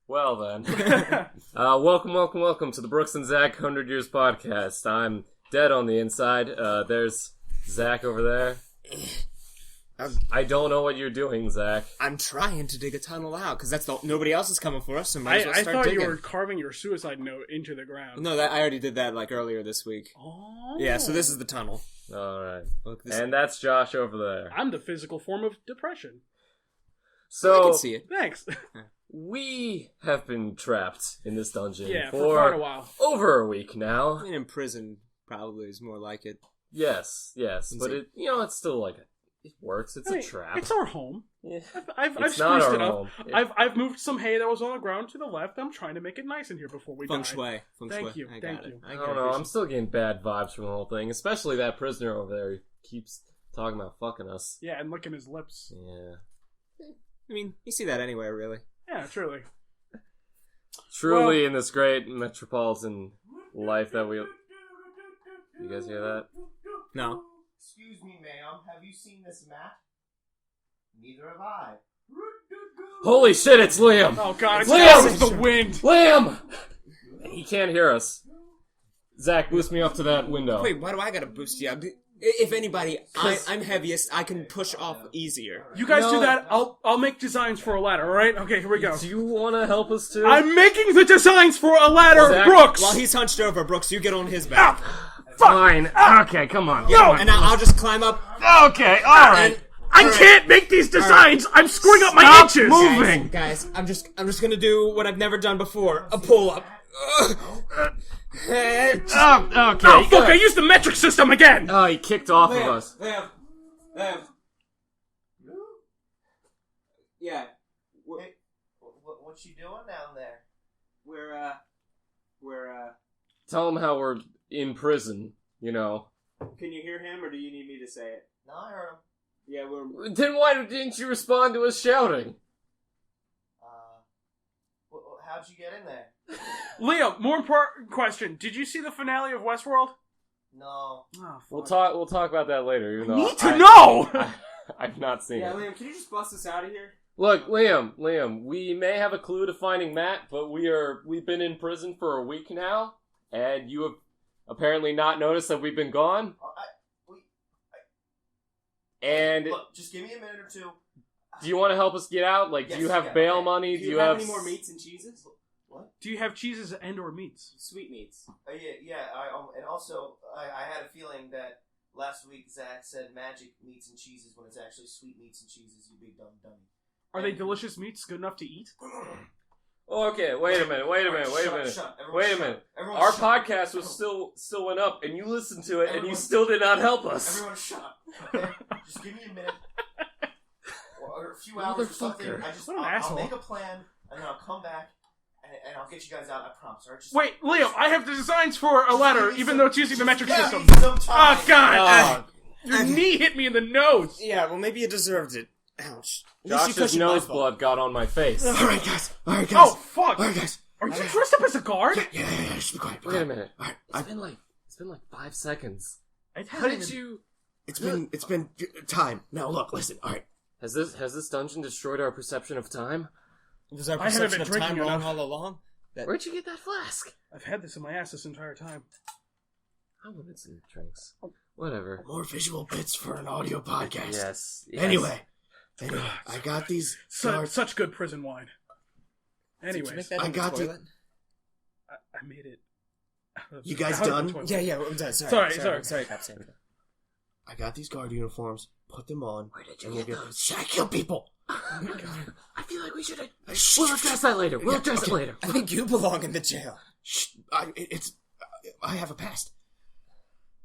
Well then. Welcome to the Brooks and Zach 100 Years Podcast. I'm dead on the inside. There's Zach over there. I don't know what you're doing, Zach. I'm trying to dig a tunnel out, because nobody else is coming for us, so might as well start digging. I thought you were carving your suicide note into the ground. No, I already did that, earlier this week. Oh. Yeah, so this is the tunnel. Alright. And that's Josh over there. I'm the physical form of depression. So, I can see it. Thanks. We have been trapped in this dungeon for quite a while. Over a week now. I mean, in prison probably is more like it. Yes, but it's still it works. It's a trap. It's our home. Yeah. I've it's not spruced our it up. home. I've moved some hay that was on the ground to the left. I'm trying to make it nice in here before we die. Feng shui. Thank you. I don't know. I'm still getting bad vibes from the whole thing, especially that prisoner over there who keeps talking about fucking us. Yeah, and licking his lips. Yeah. I mean, you see that anywhere, really. Yeah, truly. Truly, in this great metropolitan life that we... You guys hear that? No. Excuse me, ma'am. Have you seen this map? Neither have I. Holy shit, it's Liam! Oh god, it's Liam! the wind! Liam! He can't hear us. Zach, boost me up to that window. Wait, why do I gotta boost you up? If anybody, I'm heaviest, I can push off easier. You guys do that, I'll make designs for a ladder, alright? Okay, here we go. Do you want to help us too? I'm making the designs for a ladder, Zach, Brooks! While he's hunched over, Brooks, you get on his back. Fine. Okay, come on. And I'll just climb up. Okay, alright. I can't make these designs! I'm screwing up my inches! Moving! Guys, I'm just gonna do what I've never done before. A pull-up. Okay. Oh, fuck, I used the metric system again! Oh, he kicked off of us. Yeah. Hey, what you doing down there? We're Tell him how we're in prison, you know. Can you hear him, or do you need me to say it? No, I heard him. Yeah, we're... Then why didn't you respond to us shouting? How'd you get in there? Leo, more important question. Did you see the finale of Westworld? No. Oh, We'll talk about that later, even though need to know! I've not seen it. Liam, can you just bust us out of here? Look, Liam, we may have a clue to finding Matt, but we've been in prison for a week now, and you have apparently not noticed that we've been gone. And look, just give me a minute or two. Do you want to help us get out? Do you have bail money? Do you have any more meats and cheeses? What? Do you have cheeses and or meats? Sweet meats. Yeah. And also, I had a feeling that last week Zach said magic meats and cheeses when it's actually sweet meats and cheeses. You big dumb dummy. Are they delicious meats good enough to eat? Okay, wait a minute. Our podcast was still went up, and you listened to it, and you still did not help us. Everyone shut up, okay? Just give me a minute. Or a few hours or something. I'll make a plan, and then I'll come back, and I'll get you guys out, I promise. Alright? Wait, Liam, I have the designs for a ladder, even though it's using the metric system. Oh, God! Your knee hit me in the nose! Yeah, well, maybe you deserved it. Ouch. Josh's nose blood got on my face. Alright, guys. Oh, fuck! Alright, guys. Are you dressed up as a guard? Yeah, just be quiet. Wait a minute. Alright, It's been like 5 seconds. How did you... It's been time. Now, look, listen, alright. Has this dungeon destroyed our perception of time? Was our I haven't perception been of drinking time wrong enough. all along? Where'd you get that flask? I've had this in my ass this entire time. I wanted some drinks. Whatever. More visual bits for an audio podcast. Yes. Anyway, I got these such good prison wine. Anyways, I got the... I made it. You guys done? Yeah, I'm done. Sorry, Captain. I got these guard uniforms. Put them on. Where did you get those? Should I kill people? Oh my God. I feel like we should. We'll address that later. It later. I think you belong in the jail. Shh. I have a past.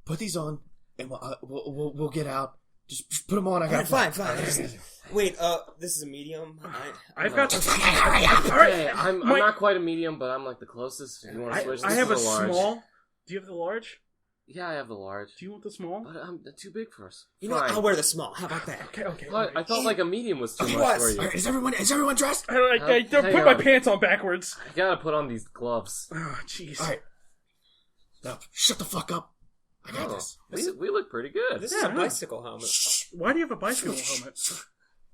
Put these on, and we'll get out. Just put them on. I got fine. Wait, this is a medium. I've got. Okay, I'm not quite a medium, but I'm like the closest. You want to switch? I have a small. Do you have the large? Yeah, I have the large. Do you want the small? But I'm too big for us. You know, I'll wear the small. How about that? Okay. I thought like a medium was too much for you. Right, is everyone dressed? I don't put my pants on backwards. I gotta put on these gloves. Oh, jeez. All right. Now, shut the fuck up. I got this. We look pretty good. This is a bicycle helmet. Why do you have a bicycle helmet?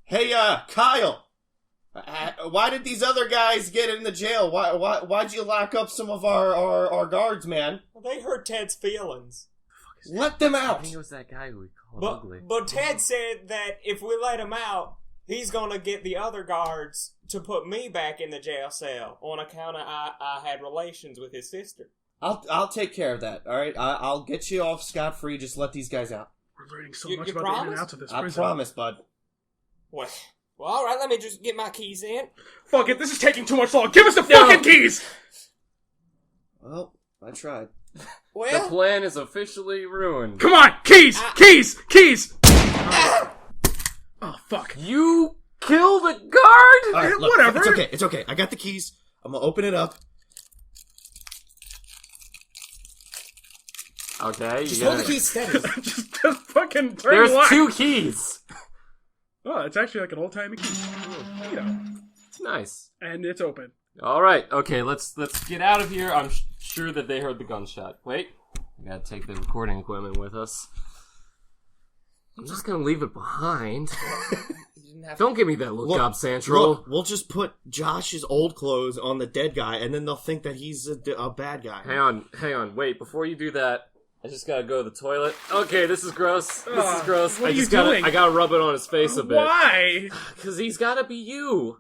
Hey, Kyle. why did these other guys get in the jail? Why'd you lock up some of our guards, man? Well, they hurt Ted's feelings. Let them out. I think it was that guy who we called ugly. But Ted said that if we let him out, he's gonna get the other guards to put me back in the jail cell on account of I had relations with his sister. I'll take care of that. All right, I'll get you off scot-free. Just let these guys out. We're learning so much about promise? the ins and outs of this I prison. promise, bud. Well, all right. Let me just get my keys in. Fuck it, this is taking too much long. Give us the fucking keys! Well, I tried. Well, The plan is officially ruined. Come on, keys! Keys! Oh, fuck. You killed a guard? All right, look, Whatever. It's okay. I got the keys. I'm gonna open it up. Okay, you Just hold the gotta... keys steady. just fucking turn There's the lock. 2 keys. Oh, it's actually like an old-timey key. You know. It's nice. And it's open. All right, okay, let's get out of here. I'm sure that they heard the gunshot. Wait, we gotta take the recording equipment with us. I'm just gonna leave it behind. Don't give me that look up, Central. Look, we'll just put Josh's old clothes on the dead guy, and then they'll think that he's a bad guy. Hang on, wait, before you do that, I just gotta go to the toilet. Okay, this is gross. What are you I doing? gotta rub it on his face a bit. Why? Because he's gotta be you.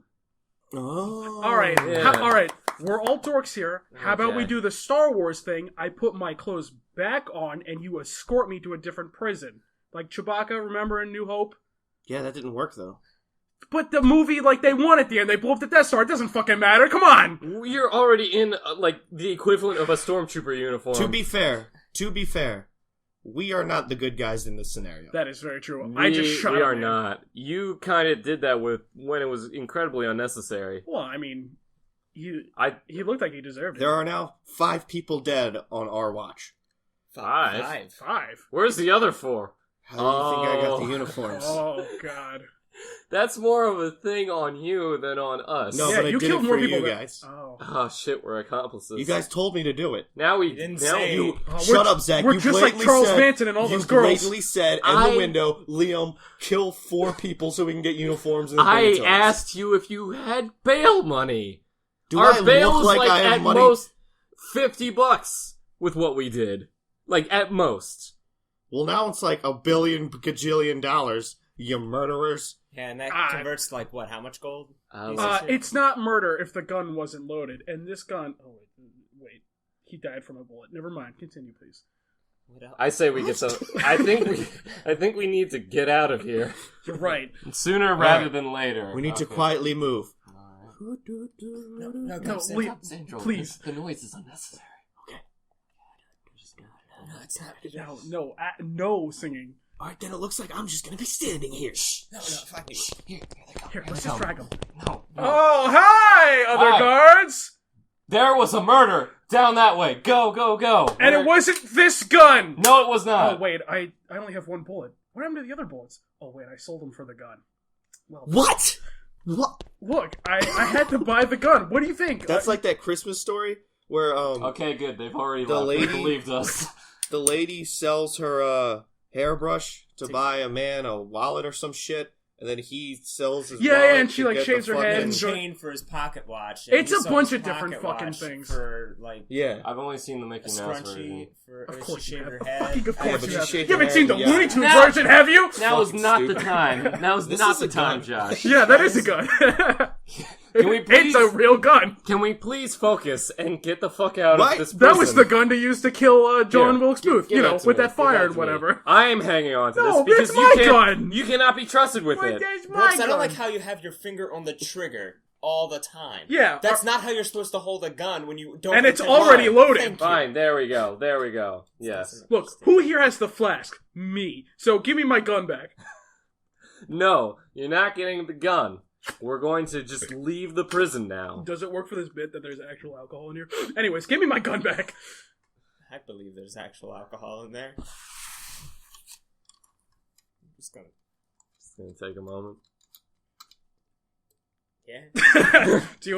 Oh. Alright, Yeah. alright. We're all dorks here. How about Okay. we do the Star Wars thing? I put my clothes back on, and you escort me to a different prison. Like Chewbacca, remember in New Hope? Yeah, that didn't work, though. But the movie, like, they won at the end. They blew up the Death Star. It doesn't fucking matter. Come on! You're already in, like, the equivalent of a stormtrooper uniform. To be fair, we are not the good guys in this scenario. That is very true. I just shot We a are man. not. You kind of did that when it was incredibly unnecessary. Well, I mean, he looked like he deserved it. There are now 5 people dead on our watch. 5? 5. Where's the other 4? How do you think I got the Oh. uniforms? Oh, God. That's more of a thing on you than on us. No, Yeah, but I you did it killed for more you people than- guys. Oh. Oh shit, we're accomplices. You guys told me to do it. Now we didn't now say- you. Shut up, Zach. We're you just like blatantly Charles said, Manson and all you those girls. blatantly said in the window, Liam, kill 4 people so we can get uniforms and I asked you if you had bail money. Do Our I bail look is like like I have at money? most $50 with what we did. Like at most. Well, now it's like $1 billion gajillion dollars. You murderers. Yeah, and that converts to, like, what, how much gold? It's not murder if the gun wasn't loaded. And this gun... Oh, wait. He died from a bullet. Never mind. Continue, please. I say we get the. I think we need to get out of here You're right. sooner rather than later. We need to quietly move. No, Lee, please. The noise is unnecessary. No, it's not. No singing. Alright, then it looks like I'm just gonna be standing here. Shh. No, fuck me. Here they come. Here, let's just drag him. No. Oh, hi, other Hi. guards! There was a murder down that way. Go, go, go. And it wasn't this gun! No, it was not. Oh, wait, I only have 1 bullet. What happened to the other bullets? Oh, wait, I sold them for the gun. Well, What? What? look, I had to buy the gun. What do you think? That's like that Christmas story where Okay, good. They've already The left. lady- They believed us. the lady sells her hairbrush to buy a man a wallet or some shit, and then he sells his wallet and she, to like, get shaves the her head fucking- And and chain for his pocket watch. It's He a sold bunch his of different pocket fucking watch things. For, like, Yeah. I've only seen the a Mickey Mouse scrunchie. version. For, Of or course she you shaved have. her head. Fucking of Yeah, course but you you have. shaved You your haven't seen the hair, yeah. Looney Tunes Now- version, have you? Now is Fucking not stupid. the time. Now is This not is the a time, gun. Josh. Yeah, that is a gun. Can we please? It's a real gun. Can we please focus and get the fuck out What? of this prison? That was the gun to use to kill John Here, Wilkes Booth, give you know, that to with me. that Give fire that and to me. whatever. I am hanging on to No, this because it's you my can't. gun. You cannot be trusted with it. That's my Brooks, I gun. don't like how you have your finger on the trigger all the time. Yeah, That's not how you're supposed to hold a gun when you don't. And it's intend- already loaded. Thank you. Fine, there we go. There we go. Yes. Look, who here has the flask? Me. So give me my gun back. No, you're not getting the gun. We're going to just leave the prison now. Does it work for this bit that there's actual alcohol in here? Anyways, give me my gun back. I believe there's actual alcohol in there. I'm just gonna. It's gonna take a moment. Yeah. Do you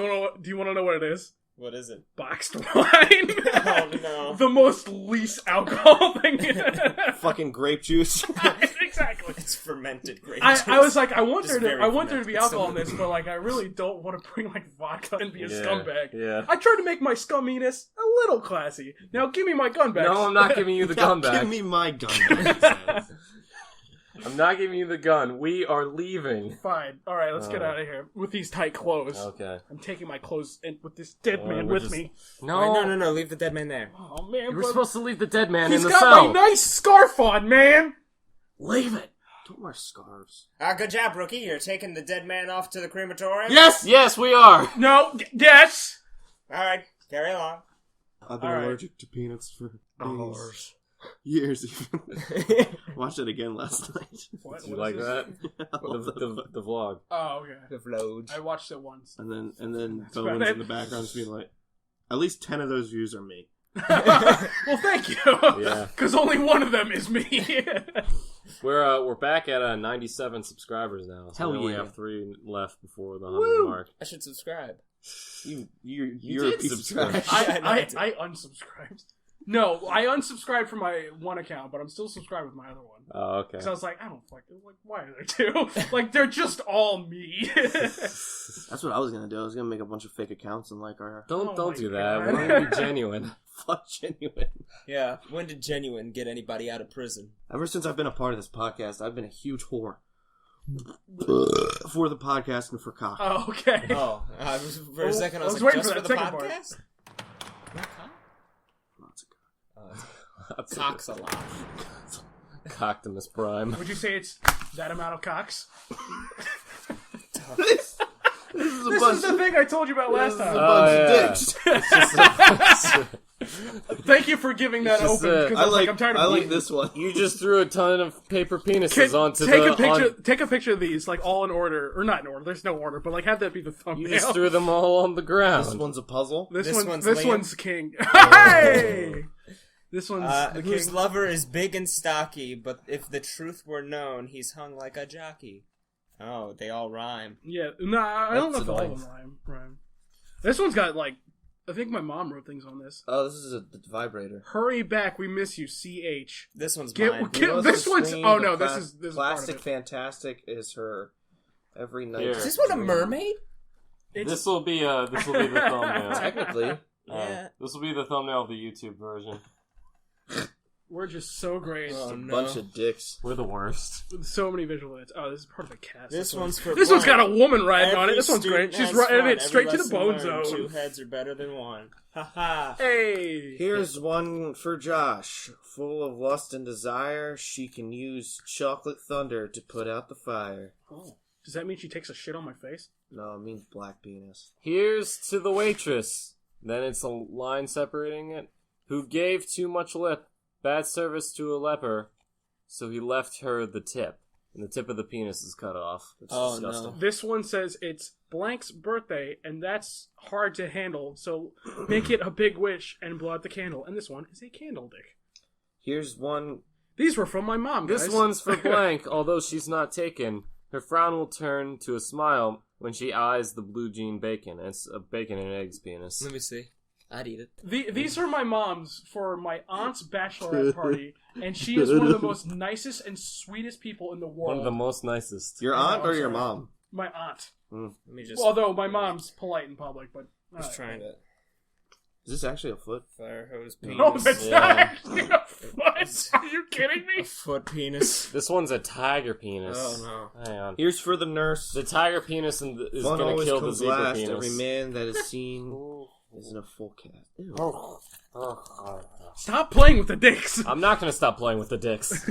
want to know what it is? What is it? Boxed wine. Oh no. The most least alcohol thing. Fucking grape juice. I think exactly. It's fermented grape I was like, I want Just there very to be fermented. alcohol in this, but like, I really don't want to bring like vodka and be a scumbag. Yeah. I tried to make my scumminess a little classy. Now give me my gun back. No, I'm not giving you the gun back. Give me my gun back. I'm not giving you the gun. We are leaving. Fine. All right, let's get out of here with these tight clothes. Okay. I'm taking my clothes and with this dead man with me. No. No. Leave the dead man there. Oh man, You were supposed to leave the dead man in the got cell. my nice scarf on, man. Leave it. Don't wear scarves. Good job, rookie. You're taking the dead man off to the crematorium? Yes, we are. No, yes. Alright, carry along. I've been All right. allergic to peanuts for days. Hours. Years even. Watched it again last night. What? Do you What like is this? that? The vlog. Oh, okay. The float. I watched it once. And then about Bowen's it. in the background just being like, at least 10 of those views are me. Well, thank you. Yeah. Because only one of them is me. We're back at 97 subscribers now. So Hell we only yeah. have 3 left before the 100 mark. I should subscribe. You're a did piece of subscribe. trash. I unsubscribed. No, I unsubscribed from my one account, but I'm still subscribed with my other one. Oh, okay. Because I was like, I don't fucking like. Why are there two? Like they're just all me. That's what I was gonna do. I was gonna make a bunch of fake accounts and like our Oh Don't my do that. God. We're gonna be genuine. fuck genuine. Yeah, when did Genuine get anybody out of prison? Ever since I've been a part of this podcast, I've been a huge whore for the podcast and for cock. Oh, okay. Oh, for a second I was, waiting just for for that the second part. podcast? Lots of cock. Cock's a lot. Coctimus Prime. Would you say it's that amount of cocks? This is a This bunch is the thing I told you about last time. of dicks. Thank you for giving that It's just open. a- Because I was like, I'm tired of I like this one. You just threw a ton of paper penises onto take the... a picture. Take a picture of these, like all in order, or not in order. There's no order, but like have that be the thumbnail. You just threw them all on the ground. This one's a puzzle. This This one's this Liam. one's king. Hey, this one's the whose king. lover is big and stocky, but if the truth were known, he's hung like a jockey. Oh, they all rhyme. Yeah, nah, I don't know That's if all of annoying. them rhyme. This one's got like, I think my mom wrote things on this. Oh, this is a vibrator. Hurry back, we miss you. CH. This one's Get- mine. get- this one's. Oh no, this is part of Plastic it. Fantastic is her every night. Here. Is this one a mermaid? This will be the thumbnail. Technically, Yeah. This will be the thumbnail of the YouTube version. We're just so great. Oh, a no. bunch of dicks. We're the worst. With so many visual aids. Oh, this is part of the cast. This one's for This one's got Brian. a woman riding on it. Every This one's student great. She's has riding fun. it straight to Every the bone lesson learned, zone. 2 heads are better than one. Ha ha. Hey. Here's one for Josh. Full of lust and desire, she can use chocolate thunder to put out the fire. Oh, does that mean she takes a shit on my face? No, it means black penis. Here's to the waitress. Then it's a line separating it. Who gave too much lip. Bad service to a leper. So he left her the tip. And the tip of the penis is cut off. It's Oh, disgusting. no. This one says it's blank's birthday, and that's hard to handle. So make it a big wish and blow out the candle. And this one is a candle dick. Here's one. These were from my mom, guys. This one's for blank, although she's not taken. Her frown will turn to a smile when she eyes the blue jean bacon. It's a bacon and eggs penis. Let me see. I'd eat it. These are my mom's for my aunt's bachelorette party, and she is one of the most nicest and sweetest people in the world. One of the most nicest. Your aunt or your mom? My aunt. Let me just Although my mom's polite in public, but just trying to Is this actually a foot? fire hose penis. No, that's Yeah. not actually a foot. Are you kidding A me? foot penis. This one's a tiger penis. Oh no. Hang on. Here's for the nurse. The tiger penis is One gonna always kill the comes zebra last. penis. Every man that is seen is in a full cast. Ew. Stop playing with the dicks. I'm not gonna stop playing with the dicks.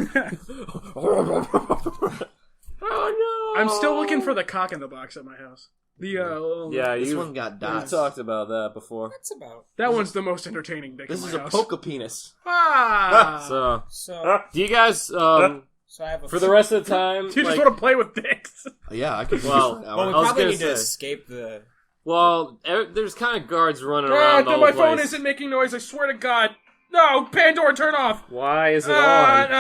Oh no! I'm still looking for the cock in the box at my house. The Yeah, This you one got dots. talked about that before. That's about. that one's the most entertaining dick This in is my a house. polka penis. Ah! So, So do you guys so I have a for the rest of the time? Do you just like- want to play with dicks? Yeah, I could do Well, this for an Well, we hour. was probably gonna need to say- escape the. Well, there's kind of guards running around all my the phone place. isn't making noise. I swear to God. No, Pandora, turn off. Why is it on?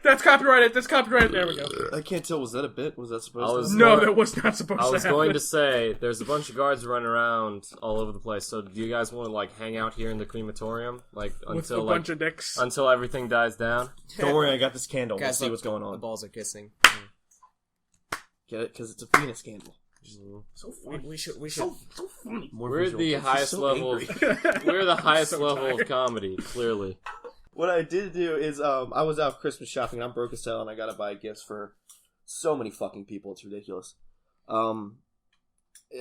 That's copyrighted. That's copyrighted. There we go. I can't tell. Was that a bit? Was that supposed to? No, that was not supposed to I happen. was going to say, there's a bunch of guards running around all over the place. So, do you guys want to like hang out here in the crematorium, like with until a bunch of dicks, until everything dies down? Don't worry, I got this candle. Guys, Let's see look, what's going The on. balls are kissing. Get it? Because it's a penis candle. So funny. We should. So funny. We're the highest level. We're the highest level of comedy. Clearly. What I did do is, I was out Christmas shopping, and I'm broke as hell, and I gotta buy gifts for so many fucking people, it's ridiculous. And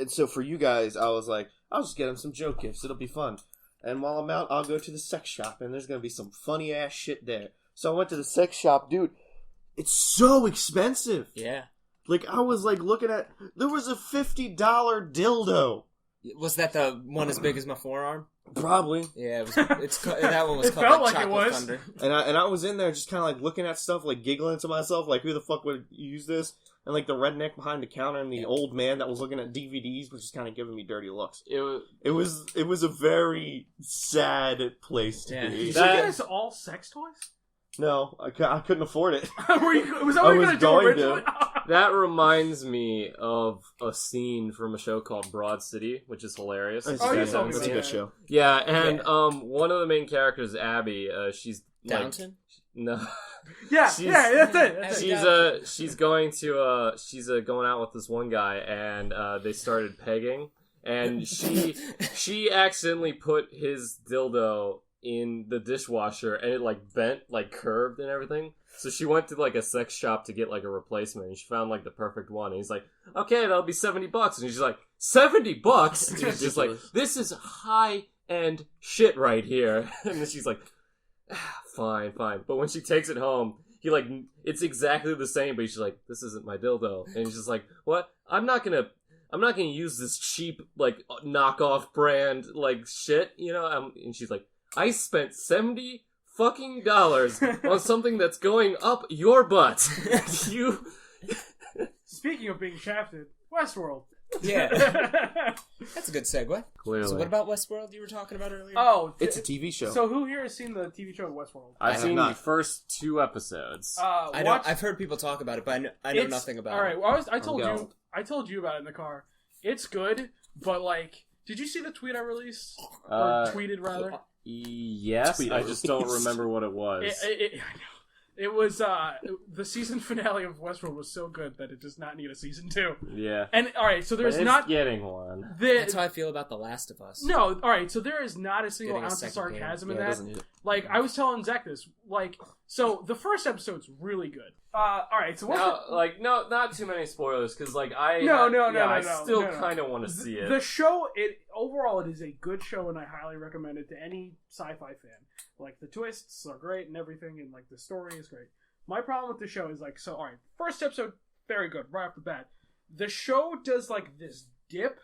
so for you guys, I was like, I'll just get them some joke gifts, it'll be fun. And while I'm out, I'll go to the sex shop, and there's gonna be some funny ass shit there. So I went to the sex shop, dude, it's so expensive! Yeah. Like, I was like looking at, there was a $50 dildo! Was that the one as big as my forearm? Probably. Yeah, that one was It called felt like like it Chocolate was. Thunder. And I was in there just kind of like looking at stuff, like giggling to myself, like who the fuck would use this? And like the redneck behind the counter and the old man that was looking at DVDs was just kind of giving me dirty looks. It was a very sad place to be. Did you guys all sex toys? No, I couldn't afford it. Was that what you were going to do originally? That reminds me of a scene from a show called Broad City, which is hilarious. That's That's a good show. Yeah, and one of the main characters, Abby, she's Downton? No. That's it. She's going to going out with this one guy, and they started pegging, and she accidentally put his dildo in the dishwasher, and it like bent, like curved and everything. So she went to like a sex shop to get like a replacement, and she found like the perfect one. And he's like, "Okay, that'll be $70." And she's like, $70? And he's just like, "This is high end shit right here." And then she's like, fine. But when she takes it home, he like, it's exactly the same, but she's like, "This isn't my dildo." And he's just like, "What? I'm not gonna use this cheap like knockoff brand like shit, you know?" And she's like, "I spent $70 fucking on something that's going up your butt." You. Speaking of being shafted, Westworld. Yeah. That's a good segue. Clearly. So what about Westworld you were talking about earlier? Oh, it's a TV show. So who here has seen the TV show Westworld? I've seen not. the first 2 episodes. I've heard people talk about it, but I know nothing about it. All right, well, I told you about it in the car. It's good, but like, did you see the tweet I released or tweeted rather? Yes, I just don't remember what it was. It was the season finale of Westworld was so good that it does not need a season 2. Yeah. And all right, so there's it's not getting one. That's how I feel about The Last of Us. No, all right, so there is not a single Getting a ounce of second sarcasm in Yeah, it that. doesn't need it. Like I was telling Zach this, like, so the first episode's really good. All right, so not too many spoilers because like I still kind of want to see it. The show, overall, it is a good show, and I highly recommend it to any sci-fi fan. Like the twists are great and everything, and like the story is great. My problem with the show is like, so all right, first episode very good right off the bat. The show does like this dip,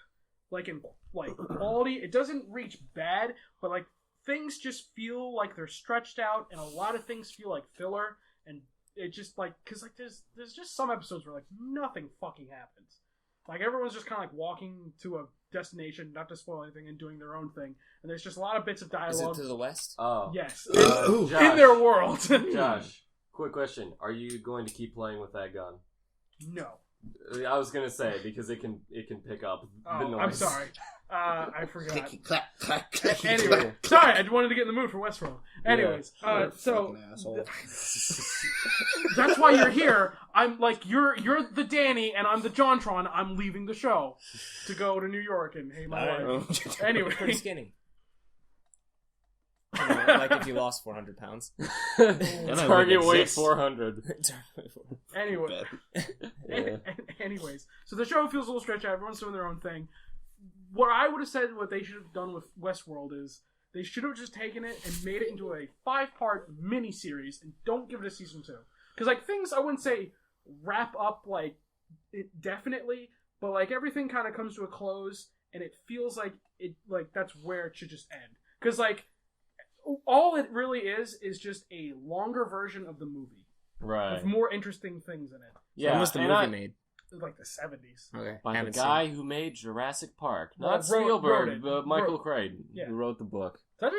like in like quality. It doesn't reach bad, but like things just feel like they're stretched out, and a lot of things feel like filler. And it just like, cause like there's just some episodes where like nothing fucking happens. Like everyone's just kind of like walking to a destination, not to spoil anything, and doing their own thing. And there's just a lot of bits of dialogue. Is it to the west? Oh Yes, Josh, in their world. Josh, quick question: are you going to keep playing with that gun? No. I was gonna say because it can pick up the noise. I'm sorry. I forgot. Clicky, clack, clack, clack. Anyway, sorry, I wanted to get in the mood for Westworld. Anyways, so that's why you're here. I'm like you're the Danny and I'm the Jontron. I'm leaving the show to go to New York and hate my life. Anyway, Pretty skinny. You know, like if you lost 400 pounds. Target weight 400. Anyway, anyways, so the show feels a little stretched out. Everyone's doing their own thing. What I would have said, what they should have done with Westworld is they should have just taken it and made it into a 5-part mini-series and don't give it a season 2. Because like things I wouldn't say wrap up like it definitely, but like everything kind of comes to a close and it feels like it like that's where it should just end. Because like all it really is just a longer version of the movie. Right. With more interesting things in it. Yeah. When was the movie made? Like the 70s. Okay. By the guy who made Jurassic Park. Not Wrote Spielberg, it. but Michael Crichton, Yeah. who wrote the book. So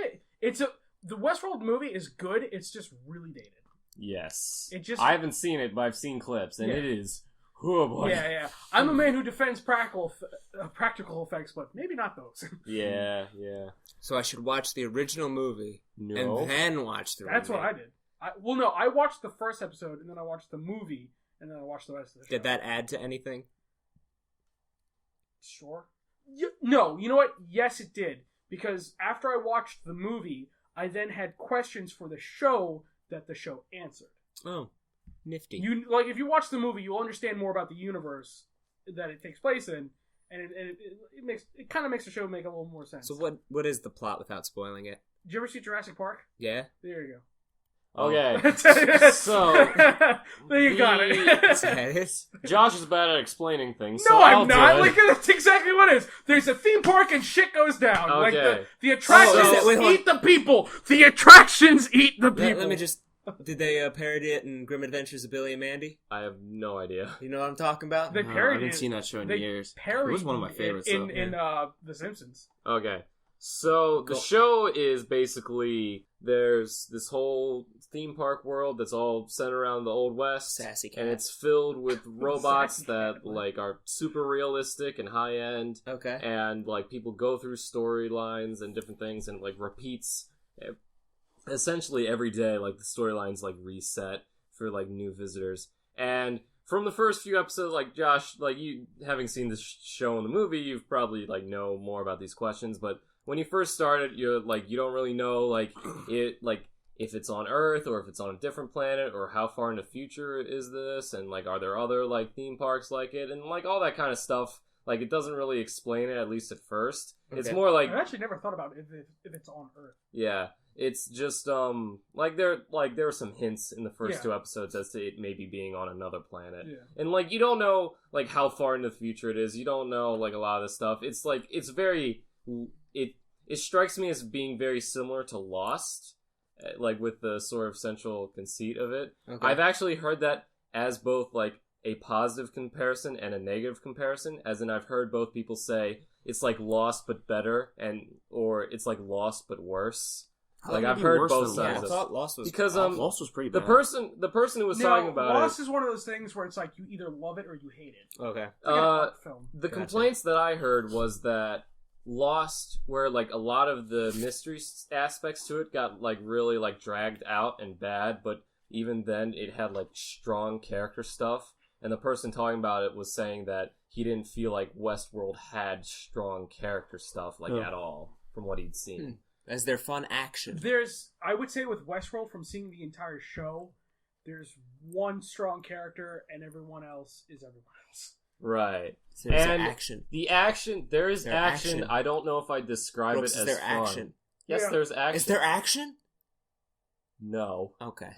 The Westworld movie is good. It's just really dated. Yes. I haven't seen it, but I've seen clips, and it is. Oh boy. Yeah. I'm a man who defends practical effects, but maybe not those. Yeah. So I should watch the original movie and then watch the That's remake. what I did. I watched the first episode, and then I watched the movie, and then I watched the rest of the show. Did that add to anything? Sure. No, you know what? Yes, it did. Because after I watched the movie, I then had questions for the show that the show answered. Oh, nifty. If you watch the movie, you'll understand more about the universe that it takes place in, and it kind of makes the show make a little more sense. So what is the plot without spoiling it? Did you ever see Jurassic Park? Yeah. There you go. Okay. So there you got it. Is that it? Josh is bad at explaining things. No, so I'm not. do it. Like that's exactly what it is. There's a theme park and shit goes down. Okay. Like the attractions eat the people. The attractions eat the people. Let me just. Did they parody it in Grim Adventures of Billy and Mandy? I have no idea. You know what I'm talking about? They I parodied haven't seen that show in years. It was one of my favorites. in The Simpsons. Okay. So the show is basically there's this whole theme park world that's all centered around the Old West. Sassy cat. And it's filled with robots that like are super realistic and high end. Okay. And like people go through storylines and different things and like repeats essentially every day. Like the storylines like reset for like new visitors. And from the first few episodes, like Josh, like you having seen this show in the movie, you've probably like know more about these questions. But when you first started, you're like you don't really know like if it's on Earth or if it's on a different planet or how far in the future is this, and like are there other like theme parks like it, and like all that kind of stuff. Like it doesn't really explain it, at least at first. Okay. It's more like I actually never thought about if it's on Earth. Yeah. It's just there are some hints in the first two episodes as to it maybe being on another planet. Yeah. And like you don't know like how far into the future it is. You don't know like a lot of this stuff. It's like it's very it strikes me as being very similar to Lost, like with the sort of central conceit of it. Okay. I've actually heard that as both like a positive comparison and a negative comparison, as in I've heard both people say it's like Lost but better, or it's like Lost but worse. Like I've heard both sides. I thought Lost was because Lost was pretty bad. The person who was talking about Lost is one of those things where it's like you either love it or you hate it. Okay. The complaints that I heard was that Lost, where like a lot of the mystery aspects to it got like really like dragged out and bad, but even then it had like strong character stuff. And the person talking about it was saying that he didn't feel like Westworld had strong character stuff like at all from what he'd seen. As their fun action. I would say with Westworld, from seeing the entire show, there's one strong character and everyone else is everyone else. Right. So and action. There is action. I don't know if I describe Brooks, it as there fun. Action? Yes, there's action. Is there action? No. Okay.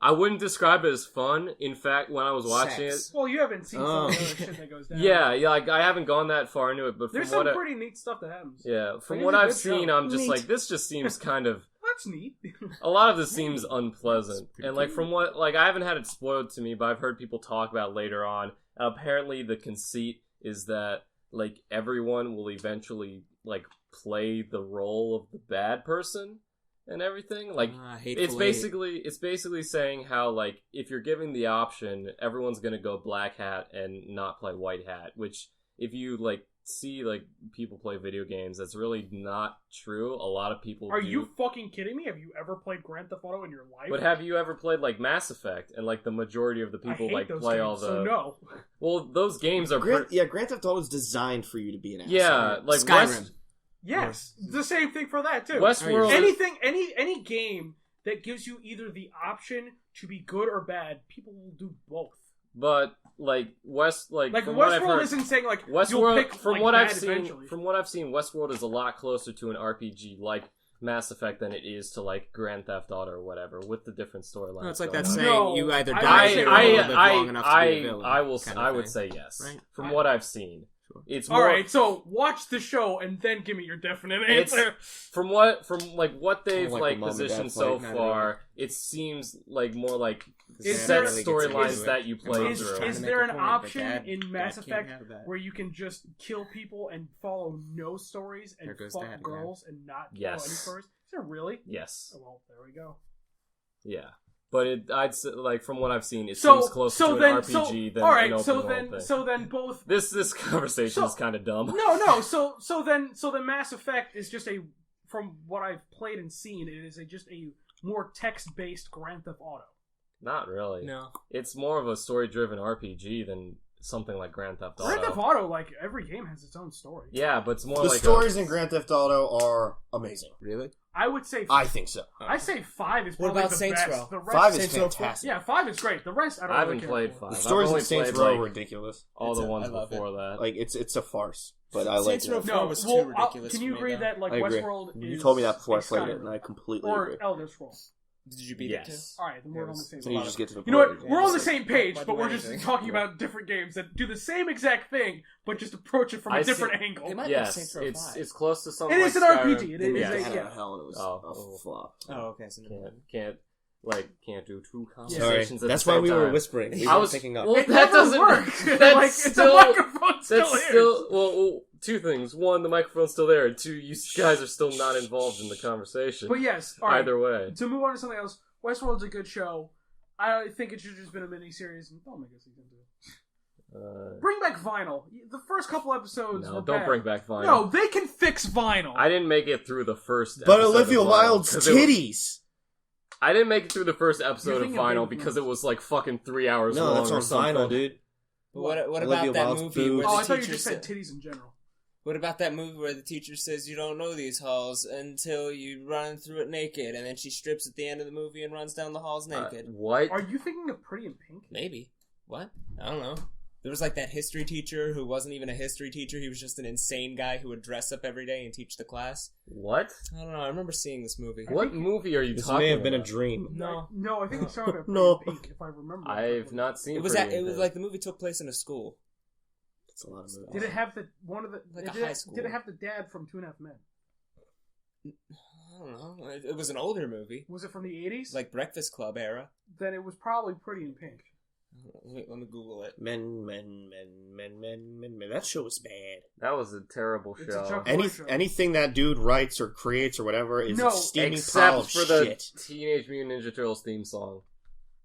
I wouldn't describe it as fun. In fact, when I was watching it... Well, you haven't seen some of the other shit that goes down. Yeah, like, I haven't gone that far into it, but there's some pretty neat stuff that happens. Yeah, from what I've seen, I'm just like, this just seems kind of... That's neat. A lot of this seems unpleasant. And, like, from what... Like, I haven't had it spoiled to me, but I've heard people talk about it later on. Apparently, the conceit is that, like, everyone will eventually, like, play the role of the bad person. And everything, like it's basically saying how like if you're giving the option, everyone's gonna go black hat and not play white hat. Which if you like see like people play video games, that's really not true. A lot of people. Are you fucking kidding me? Have you ever played Grand Theft Auto in your life? But have you ever played like Mass Effect and like the majority of the people like play games, all the? So no. Well, those games are Grand Theft Auto is designed for you to be an asshole. Yeah, like Skyrim. Yes, the same thing for that too. Westworld. Any game that gives you either the option to be good or bad, people will do both. But like Westworld isn't saying like Westworld. You'll pick, from like, what bad I've seen, eventually. from what I've seen, Westworld is a lot closer to an RPG like Mass Effect than it is to like Grand Theft Auto or whatever, with the different storylines. No, it's like that on. saying you either die or live long enough to be a villain. I would say yes. Right? From what I've seen. It's more, all right. So watch the show and then give me your definite answer. From what they've like positioned so far, it seems like more like set storylines that you play through. Is there an option in Mass Effect where you can just kill people and follow no stories and fuck girls and not follow any stories? it really? Yes. Oh, well, there we go. Yeah. But I'd say, like, from what I've seen, it seems closer to an RPG than an open world thing. So then both... This conversation is kind of dumb. No, so then Mass Effect is just from what I've played and seen, it is just a more text-based Grand Theft Auto. Not really. No. It's more of a story-driven RPG than something like Grand Theft Auto. Grand Theft Auto, like, every game has its own story. Yeah, but it's more The like stories in Grand Theft Auto are amazing. Really? I would say... I think so. I say 5 is What probably about the Saints best. Row? The rest, 5 is Saints Row fantastic. Yeah, 5 is great. The rest, I don't I really haven't care played for. 5. The stories I've in only Saints played, Row like, are ridiculous. all the ones I love before that. Like, it's a farce. But I like Saints Row it. 4 was too ridiculous. Can you for me, agree though. that, like, I agree. Westworld is... You told me that before I is played it, Skyrim? and I completely Or agree. Elder Scrolls. Did you beat it too? Yes. Alright, then we're on the same Can you page. just get to the You know point? what? We're on the just same like, page, why but do we're just anything? talking about different games that do the same exact thing, but just approach it from a I see- different angle. They might make Yes, Saints Row 5. it's close to something It like is an Skyrim. RPG. It is Yeah. a- Out yeah. of hell, and it was Oh. a flop. Oh, okay. So Can't do two Sorry, conversations at that's the why same we were time. whispering. We I weren't was picking up. well, It that never doesn't works. That's like, still, the microphone still that's is. still well, two things. One, the microphone's still there. And two, you guys are still not involved in the conversation. But yes, all right. Either way. To move on to something else, Westworld's a good show. I think it should have just been a miniseries, and don't make a season 2. Bring back Vinyl. The first couple episodes No, were don't bad. bring back Vinyl. No, they can fix Vinyl. I didn't make it through the first But episode Olivia of Vinyl, Wilde's 'cause it was- titties! I didn't make it through the first You're episode of thinking of Vinyl Game of because Thrones. it was like fucking 3 hours No, long that's or on something. vinyl, dude. But what Olivia about that Wilde's movie boobs. where Oh, the I thought you teacher just said titties in general. What about that movie where the teacher says you don't know these halls until you run through it naked, and then she strips at the end of the movie and runs down the halls naked? What? Are you thinking of Pretty in Pink? Maybe. What? I don't know. There was like that history teacher who wasn't even a history teacher. He was just an insane guy who would dress up every day and teach the class. What? I don't know. I remember seeing this movie. What movie are you This talking may have been a about? dream. No, I think it's talking about Pretty No. in Pink, if I remember. I've not seen It was Pretty in it was Pink. like the movie took place in a school. It's a lot of movies. Did it have the one of the? Like did a it, high school. Did it have the dad from 2.5 Men? I don't know. It was an older movie, Was it from the 80s? like Breakfast Club era. Then it was probably Pretty in Pink. Let me Google it. Men. That show was bad. That was a terrible It's a show. joke. Anything that dude writes or creates or whatever is No. a steaming pile Except of for the shit. Teenage Mutant Ninja Turtles theme song.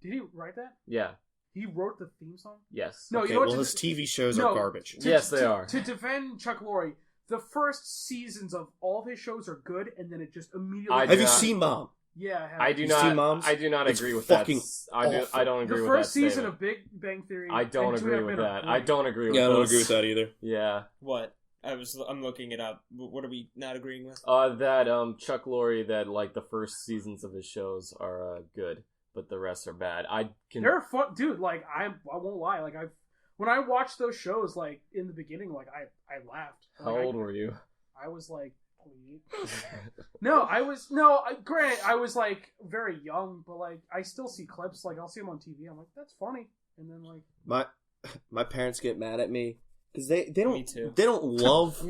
Did he write that? Yeah. He wrote the theme song? Yes. No, Okay, you know what? well, to- his TV shows No. are garbage. Yes, they are. To defend Chuck Lorre, the first seasons of all of his shows are good, and then it just immediately. I Have you not- seen Mom? Yeah, I have. I do You not. see Moms? I do not It's agree with fucking that. I awful. don't agree The with that. first season statement. of Big Bang Theory. I don't and agree 2.5 with Men are that. great. I don't agree with Yeah, I don't those. agree with that either. Yeah. What? I'm looking it up. What are we not agreeing with? That Chuck Lorre, that like the first seasons of his shows are good, but the rest are bad. I can. They're fun, dude. Like I won't lie. Like when I watched those shows, like in the beginning, like I laughed. How Like, old were you? I was like, granted, I was like very young, but like I still see clips. Like I'll see them on TV. I'm like, that's funny, and then like My parents get mad at me because they Me too. don't love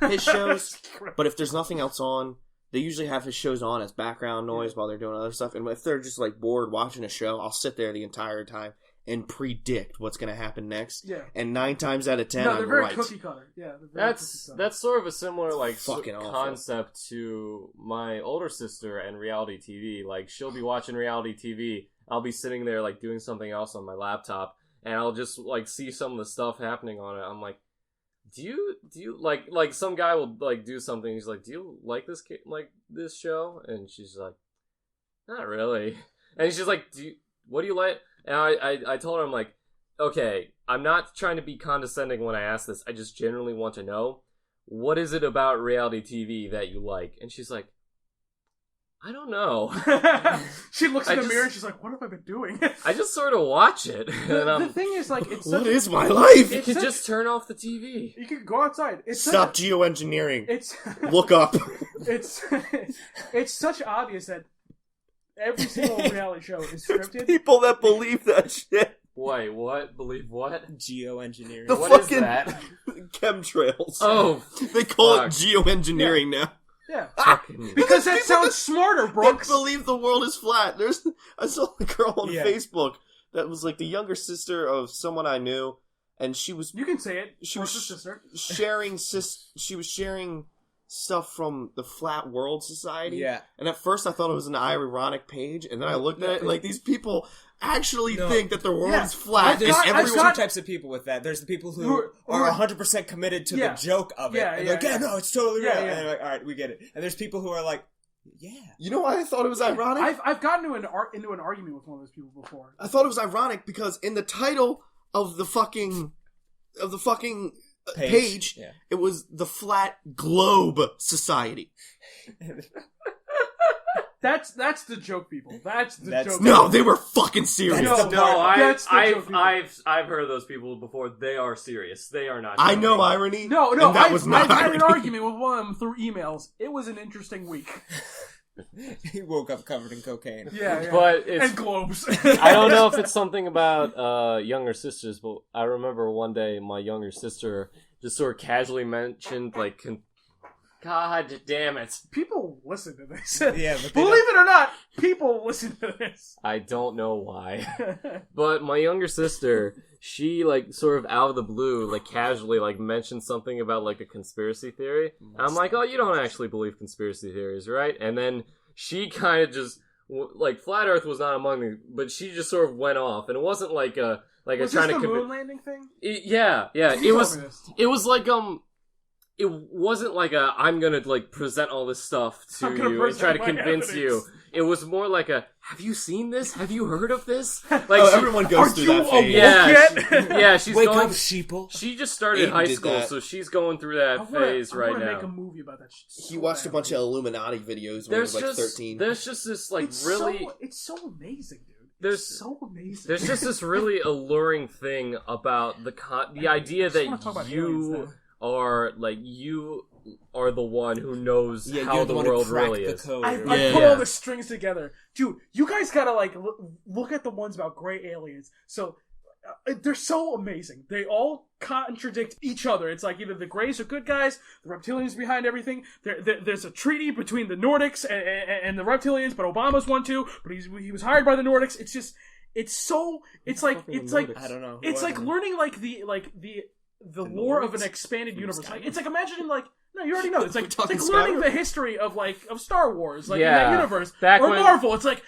his shows. Correct. But if there's nothing else on, they usually have his shows on as background noise while they're doing other stuff. And if they're just like bored watching a show, I'll sit there the entire time and predict what's going to happen next. Yeah. And 9 times out of 10, No, they're I'm very right. cookie cutter. Yeah, they're very cookie cutter. That's sort of a similar like Fucking awful. concept to my older sister and reality TV. Like she'll be watching reality TV, I'll be sitting there like doing something else on my laptop, and I'll just like see some of the stuff happening on it. I'm like, do you like some guy will like do something? He's like, do you like this show? And she's like, not really. And she's like, what do you like? And I told her, I'm like, okay, I'm not trying to be condescending when I ask this. I just genuinely want to know, what is it about reality TV that you like? And she's like, I don't know. She looks in the I mirror just- and she's like, what have I been doing? I just sort of watch it. And The thing is, like, it's What such is my life? you can just turn off the TV. You can go outside. It's Stop geoengineering. It's Look up. it's such obvious that every single reality show is scripted. People that believe that shit. Wait, what? Believe what? Geoengineering. The What is fucking that? chemtrails. Oh, They call fuck. it geoengineering now. Yeah, fucking- because that sounds smarter, They Brooks. believe the world is flat. I saw a girl on Yeah. Facebook that was like the younger sister of someone I knew, and she was You can say it. She Brooks' was- sister. sharing stuff from the Flat World Society. Yeah. And at first I thought it was an ironic page, and then I looked at it, and like, these people actually think that the world's flat. There's There's two types of people with that. There's the people who are 100% committed to the joke of it. And they're like, no, it's totally real. And they're like, all right, we get it. And there's people who are like, yeah. You know why I thought it was ironic? I've gotten into an argument with one of those people before. I thought it was ironic because in the title of the fucking page it was the Flat Globe Society. That's the joke, people. That's the joke. No, they were fucking serious. I've heard of those people before. They are serious. They are not joking. I know irony. No, that was not I had irony. an argument with one of them through emails. It was an interesting week. He woke up covered in cocaine. Yeah. But it's, and globes. I don't know if it's something about younger sisters, but I remember one day my younger sister just sort of casually mentioned, like, God damn it. People listen to this. Yeah, but believe it or not, people listen to this. I don't know why. But my younger sister, she, like, sort of out of the blue, like, casually, like, mentioned something about, like, a conspiracy theory. I'm like, oh, you don't actually believe conspiracy theories, right? And then she kind of just, like, Flat Earth was not among them, but she just sort of went off. And it wasn't like a... Like was a trying this the to moon landing thing? Yeah. It was like, it wasn't like a, I'm gonna, like, present all this stuff to you and try to convince you. It was more like a, have you seen this? Have you heard of this? Like, everyone goes through that phase. She's Wake going... up, sheeple. She just started high school, so she's going through that phase right now. I want to make a movie about that shit. He watched a bunch of Illuminati videos when he was, like, 13. There's just this, like, it's so amazing, dude. It's so amazing. There's just this really alluring thing about the idea that you are the one who knows how the world really is. I put all the strings together. Dude, you guys gotta, like, look at the ones about gray aliens. So, they're so amazing. They all contradict each other. It's like either the Greys are good guys, the reptilians behind everything. There's a treaty between the Nordics and the reptilians, but Obama's one too. But he was hired by the Nordics. It's just, it's like I don't know. It's like learning like the lore of an expanded universe. Like, it's like imagining like. No, you already know. It's like learning the history of Star Wars, like in that universe, or Marvel. It's like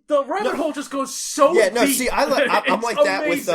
the rabbit hole just goes so deep. Yeah, no. See, I'm like that with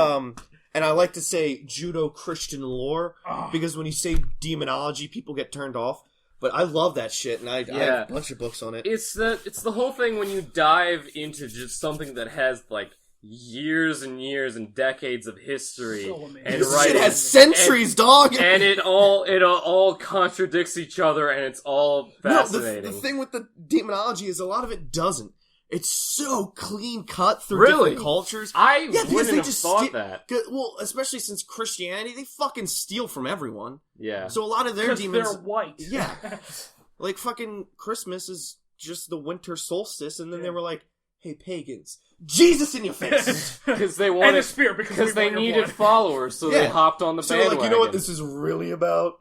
and I like to say Judeo-Christian lore because when you say demonology, people get turned off. But I love that shit, and I have a bunch of books on it. It's the whole thing when you dive into just something that has like years and years and decades of history and this shit has centuries, dog. And it all contradicts each other, and it's all fascinating. No, the thing with the demonology is a lot of it doesn't. It's so clean cut through different cultures. I wouldn't have thought that. Well, especially since Christianity, they fucking steal from everyone. Yeah. So a lot of their demons, they're white. Yeah. Like fucking Christmas is just the winter solstice, and then they were like, "Hey, pagans, Jesus in your face!" Because they wanted and a spear because they needed followers, so they hopped on the bandwagon. Like, you know what this is really about?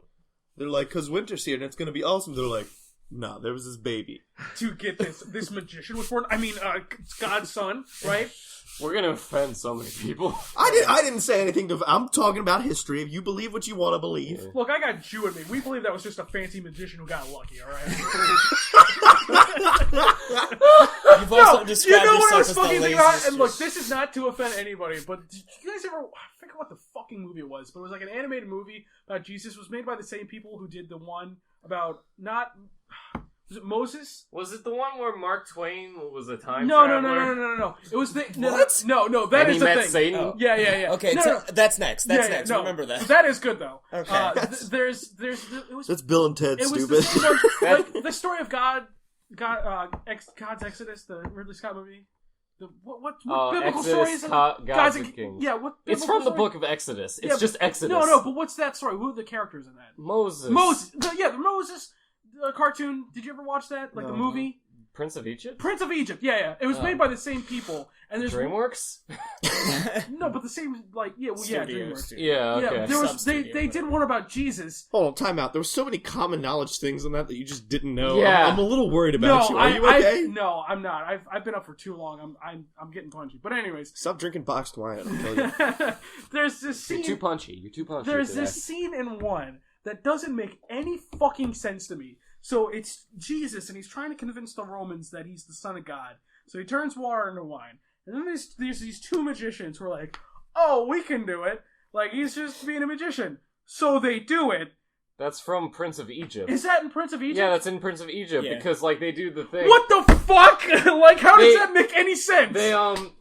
They're like, because winter's here and it's gonna be awesome. They're like, no, there was this baby. To get this magician was born. I mean, God's son, right? We're gonna offend so many people. I didn't say anything. I'm talking about history. If you believe what you want to believe. Yeah. Look, I got Jew in me. We believe that was just a fancy magician who got lucky. All right. You've also described yourself as the laziest. And look, this is not to offend anybody, but did you guys ever? I forget what the fucking movie it was, but it was like an animated movie about Jesus. It was made by the same people who did the one about not. Was it Moses? Was it the one where Mark Twain was a time traveler? No. It was the what? No. That is the thing. Satan? Oh. Yeah. Okay, that's next. That's next. No, remember that. That is good though. Okay. That's Bill and Ted. It was stupid. like the story of God's Exodus, the Ridley Scott movie. What biblical Exodus, story is it? God's King. Yeah, what? It's from the book of Exodus. It's just Exodus. No, but what's that story? Who are the characters in that? Moses. The Moses cartoon. Did you ever watch that? Like the movie? Prince of Egypt? Prince of Egypt, yeah. It was made by the same people. And there's DreamWorks? No, but the same, like, DreamWorks. Yeah, okay. Yeah, they did one about Jesus. Hold on, time out. There were so many common knowledge things on that you just didn't know. Yeah. I'm a little worried about you. Are you okay? No, I'm not. I've been up for too long. I'm getting punchy. But anyways. Stop drinking boxed wine, I'll tell you. There's this scene. You're too punchy. There's this scene in one that doesn't make any fucking sense to me. So it's Jesus, and he's trying to convince the Romans that he's the Son of God. So he turns water into wine. And then there's these two magicians who are like, oh, we can do it. Like, he's just being a magician. So they do it. That's from Prince of Egypt. Is that in Prince of Egypt? Yeah, that's in Prince of Egypt, because, like, they do the thing. What the fuck? Like, how does that make any sense? They,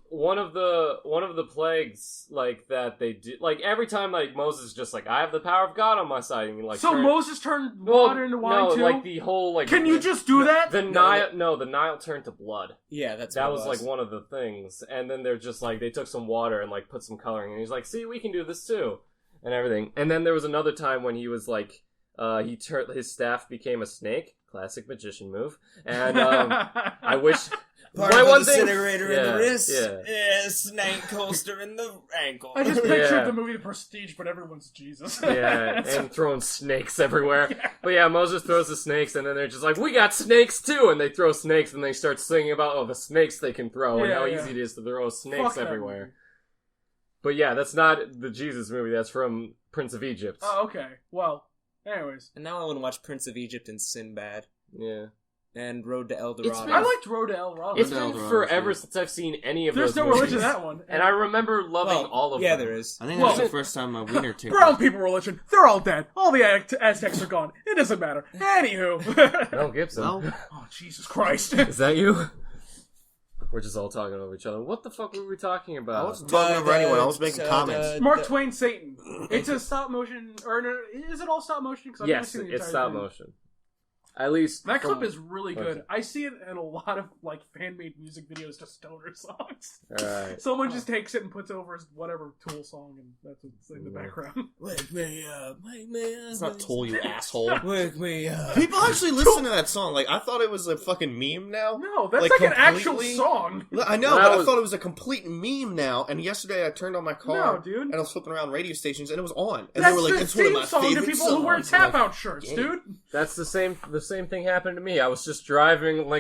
one of the plagues, like, that they do, like, every time, like, Moses just, like, I have the power of God on my side, and you, like, so Moses turned water into wine, too? like, the whole, like... Can you just do that? The Nile turned to blood. Yeah, that was, like, one of the things, and then they're just, like, they took some water and, like, put some coloring, and he's like, see, we can do this, too, and everything. And then there was another time when he was, like... his staff became a snake, classic magician move, and I wish part of the incinerator in the wrist, snake coaster in the ankle. I just pictured the movie The Prestige, but everyone's Jesus. Yeah, and throwing snakes everywhere. Yeah. But yeah, Moses throws the snakes, and then they're just like, we got snakes too, and they throw snakes, and they start singing about the snakes they can throw and how easy it is to throw snakes everywhere. But yeah, that's not the Jesus movie. That's from Prince of Egypt. Oh, okay. Well. Anyways. And now I want to watch Prince of Egypt and Sinbad. Yeah. And Road to El Dorado. I liked Road to El Dorado. It's been forever since I've seen any of those movies. There's no religion in that one. And I remember loving all of them. Yeah, there is. I think that's the first time my wiener tickled. Brown people religion. They're all dead. All the Aztecs are gone. It doesn't matter. Anywho. Mel Gibson. Oh, Jesus Christ. Is that you? We're just all talking over each other. What the fuck were we talking about? I wasn't talking over anyone. I was making comments. Mark Twain Satan. It's a stop motion, or is it all stop motion? Yes, it's stop motion. At least that clip is really good. I see it in a lot of like fan-made music videos to stoner songs. Right. Someone just takes it and puts over his whatever Tool song, and that's what's in the background. Wake me up, wake me up. It's not Tool, you asshole. Wake me up. People actually listen to that song. Like, I thought it was a fucking meme now. No, that's like an actual song. I know, but I thought it was a complete meme now. And yesterday I turned on my car and I was flipping around radio stations and it was on. And that's they were like, it's one of my song to people who wear tap-out shirts, dude. That's the same thing happened to me. I was just driving,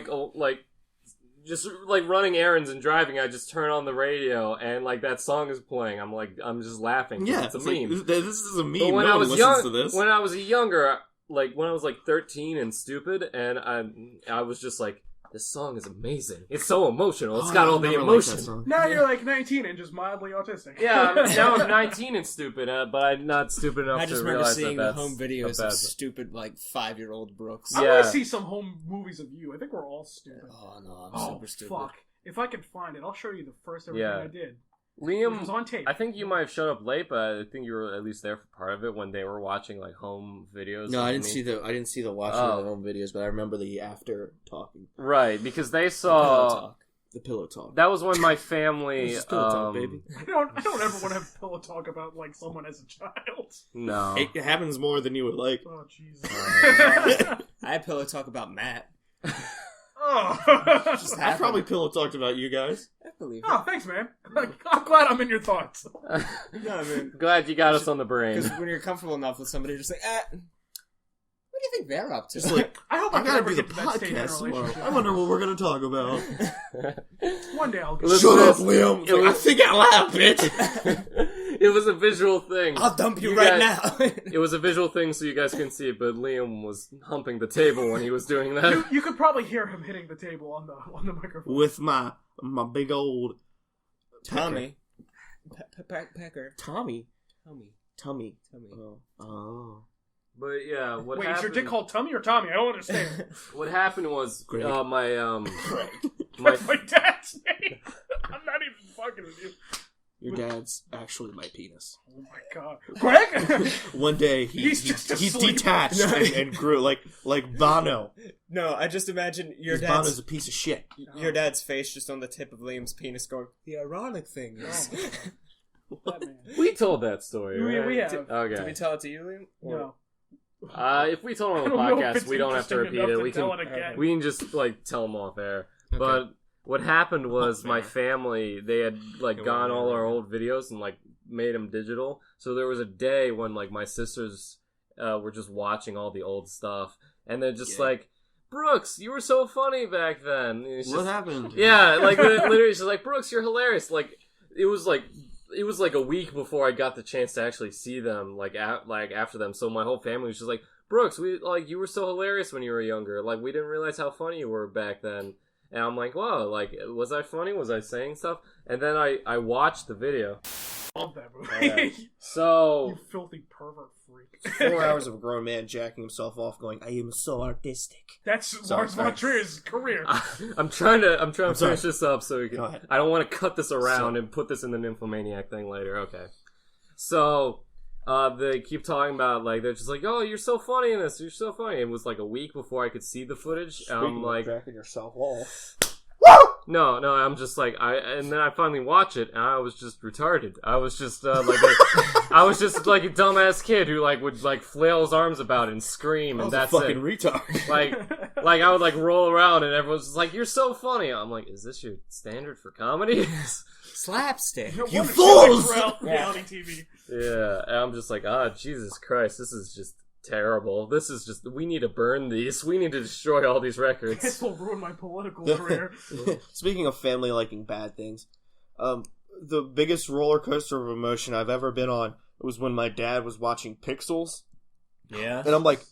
just running errands and driving. I just turn on the radio and like that song is playing. I'm just laughing. Yeah, it's a meme. This is a meme. But when no I was young, to this. when I was younger, like when I was like 13 and stupid, and I was just like, this song is amazing. It's so emotional. It's got all the emotion. Now you're like 19 and just mildly autistic. Yeah, now I'm 19 and stupid, but I'm not stupid enough to realize that that's... I just remember seeing the home videos of stupid, like, 5-year-old Brooks. I want to see some home movies of you. I think we're all stupid. Oh, no, I'm super stupid. Fuck. If I can find it, I'll show you the first everything I did. Liam, was on tape. I think you might have showed up late, but I think you were at least there for part of it when they were watching like home videos. No, I didn't see the watching of the home videos, but I remember the after talking. Right, because they saw the pillow talk. That was when my family. Pillow talk, baby. I don't ever want to have pillow talk about like someone as a child. No, it happens more than you would like. Oh Jesus! I had pillow talk about Matt. I probably pillow talked about you guys. I believe it. Oh, thanks, man. I'm glad I'm in your thoughts. No, I mean, glad you got us on the brain. Because when you're comfortable enough with somebody, you're just like, what do you think they're up to? Just like, I hope I gotta never do the get to that stage in a podcast relationship. tomorrow. I wonder what we're gonna talk about. One day I'll get Shut up, Liam. I think out loud, bitch. It was a visual thing. I'll dump you right now. It was a visual thing so you guys can see it, but Liam was humping the table when he was doing that. You could probably hear him hitting the table on the microphone. With my big old... Tommy. Pecker. Tommy? Tummy. Oh. But yeah, what Wait, happened... is your dick called Tummy or Tommy? I don't understand. What happened was, Greg. That's my dad's name. I'm not even fucking with you. Your dad's actually my penis. Oh my god. Greg? One day he's detached and grew like Bono. No, I just imagine Bono's a piece of shit. Your dad's face just on the tip of Liam's penis going, the ironic thing is... We told that story, right? We have. Okay. Did we tell it to you, Liam? No. If we told it on the podcast, we don't have to repeat it. We can just like tell them off air. Okay. But what happened was my family, they had like gone all our old videos and like made them digital. So there was a day when like my sisters were just watching all the old stuff, and they're just like, Brooks, you were so funny back then. What happened? Yeah, like literally, she's like, Brooks, you're hilarious. Like it was like it was like a week before I got the chance to actually see them, like after them. So my whole family was just like, Brooks, you were so hilarious when you were younger. Like, we didn't realize how funny you were back then. And I'm like, wow, like, was I funny? Was I saying stuff? And then I watched the video. Love that movie. So you filthy pervert freak. 4 hours of a grown man jacking himself off, going, "I am so artistic." That's Lars von Trier's career. I'm trying to finish this up so we can. Go ahead. I don't want to cut this around and put this in the Nymphomaniac thing later. Okay. So they keep talking about, like, they're just like, "Oh, you're so funny in this. You're so funny." It was like a week before I could see the footage. I'm like, jacking yourself off. No, I'm just like, and then I finally watch it, and I was just retarded. I was just I was just like a dumbass kid who like would like flail his arms about and scream, and that's a fucking it. retard. Like I would like roll around, and everyone's just like, "You're so funny." I'm like, "Is this your standard for comedy?" Slapstick. You fools! Reality TV. Yeah, and I'm just like, Jesus Christ, this is just terrible. This is just, we need to burn these. We need to destroy all these records. This will ruin my political career. Speaking of family liking bad things, the biggest roller coaster of emotion I've ever been on was when my dad was watching Pixels. Yeah. And I'm like,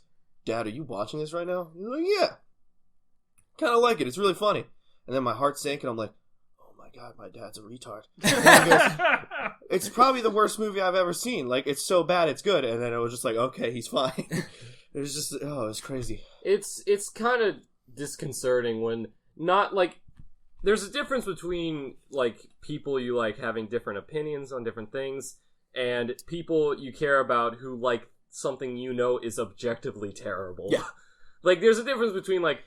"Dad, are you watching this right now?" He's like, "Yeah. Kind of like it. It's really funny." And then my heart sank, and I'm like, "Oh my god, my dad's a retard." And he goes, "It's probably the worst movie I've ever seen. Like, it's so bad, it's good." And then it was just like, okay, he's fine. It was just, it was crazy. It's kind of disconcerting when not, like, there's a difference between, like, people you like having different opinions on different things and people you care about who like something you know is objectively terrible. Yeah. Like, there's a difference between, like,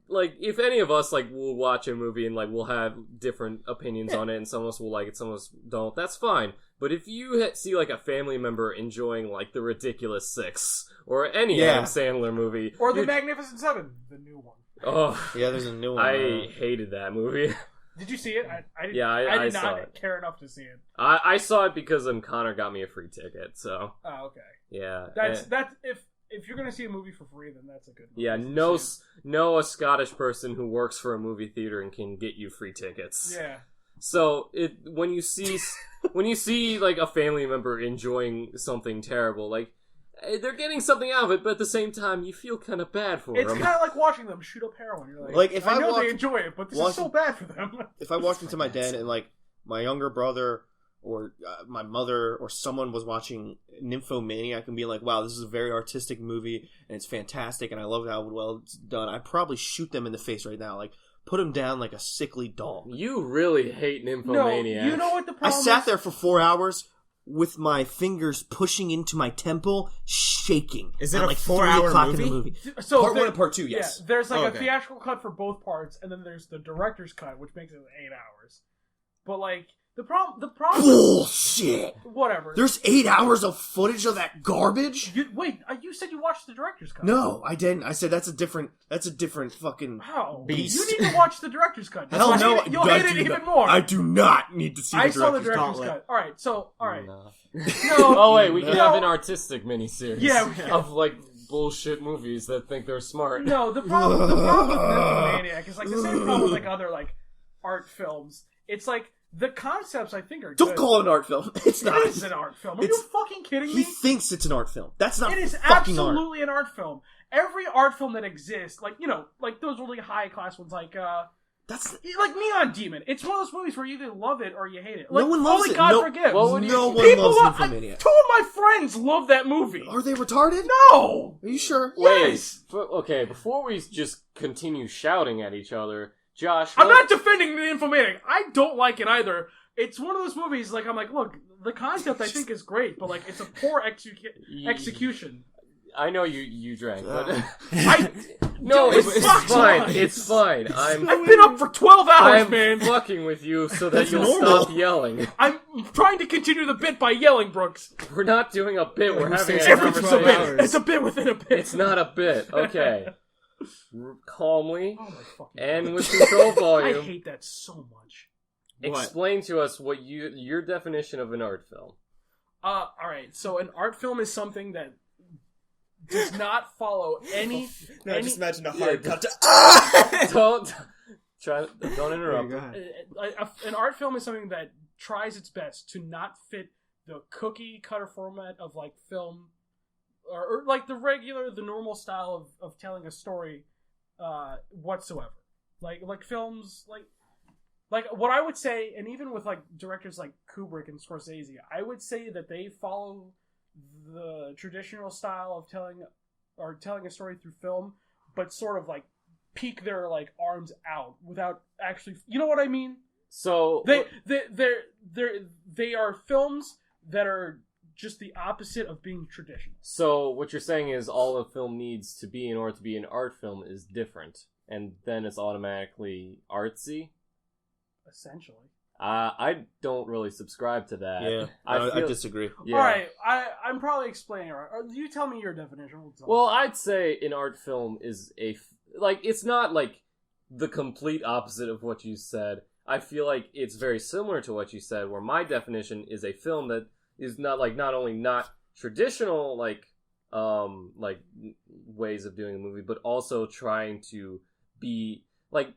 if any of us, like, will watch a movie and, like, we'll have different opinions on it, and some of us will like it, some of us don't, that's fine. But if you see, like, a family member enjoying, like, The Ridiculous Six, or any Adam Sandler movie... Or The Magnificent Seven, the new one. Oh. Yeah, there's a new one. I hated that movie. Did you see it? I did saw not it. care enough to see it. I saw it because Connor got me a free ticket, so... Oh, okay. Yeah. That's if you're gonna see a movie for free, then that's a good movie. Yeah, no a Scottish person who works for a movie theater and can get you free tickets. Yeah. So when you see like a family member enjoying something terrible, like they're getting something out of it, but at the same time you feel kind of bad for them. It's kind of like watching them shoot up heroin. You're like if I know they enjoy it, but this is so bad for them. If I walked into my den and like my younger brother or my mother or someone was watching Nymphomaniac and being like, "Wow, this is a very artistic movie and it's fantastic and I love how well it's done," I'd probably shoot them in the face right now, like put him down like a sickly dog. You really hate Nymphomaniac. No, you know what the problem is? I sat there for 4 hours with my fingers pushing into my temple, shaking. Is it at a like 4-hour movie? In the movie? So part 1 and part 2, yes. Yeah, there's like a theatrical cut for both parts, and then there's the director's cut, which makes it 8 hours. But like the problem. Bullshit. Whatever. There's 8 hours of footage of that garbage. You said you watched the director's cut. No, I didn't. I said that's a different fucking beast. You need to watch the director's cut. Hell no, You'll hate it even more. I do not need to see. I saw the director's cut. All right. No. No. Oh wait, we can have an artistic miniseries. Yeah, of like bullshit movies that think they're smart. No, the problem with Nymphomaniac is like the same problem with like other like art films. It's like the concepts I think are good. Don't call it an art film. It's not. It is an art film. Are you fucking kidding me? He thinks it's an art film. That's not. It is fucking absolutely an art film. Every art film that exists, like like those really high class ones, like that's like Neon Demon. It's one of those movies where you either love it or you hate it. Like, no one loves only it. God no, forgives. No one loves Nymphomaniac. 2 of my friends love that movie. Are they retarded? No. Are you sure? Yes. Okay, before we just continue shouting at each other, Josh... I'm not defending the Nymphomaniac. I don't like it either. It's one of those movies, like, I'm like, look, the concept I think is great, but, like, it's a poor execution. I know you drank, but... No, it's fine. It's fine. I've been up for 12 hours, man. I'm fucking with you so that you'll stop yelling. I'm trying to continue the bit by yelling, Brooks. We're not doing a bit. We're having a conversation. conversation. It's a bit within a bit. It's not a bit. Okay. Calmly and with control volume. I hate that so much. Explain to us what your definition of an art film. Alright, so an art film is something that does not follow any... just imagine a hard cut to... Don't interrupt. An art film is something that tries its best to not fit the cookie cutter format of like film or like the normal style of telling a story whatsoever. Like films like what I would say, and even with like directors like Kubrick and Scorsese, I would say that they follow the traditional style of telling a story through film, but sort of like peek their like arms out without actually, you know what I mean? So they are films that are just the opposite of being traditional. So what you're saying is all a film needs to be in order to be an art film is different, and then it's automatically artsy? Essentially. I don't really subscribe to that. Yeah, I disagree. Yeah. Alright, I'm probably explaining it right. You tell me your definition. Well, I'd say an art film is it's not like the complete opposite of what you said. I feel like it's very similar to what you said, where my definition is a film that is not only not traditional ways of doing a movie, but also trying to be like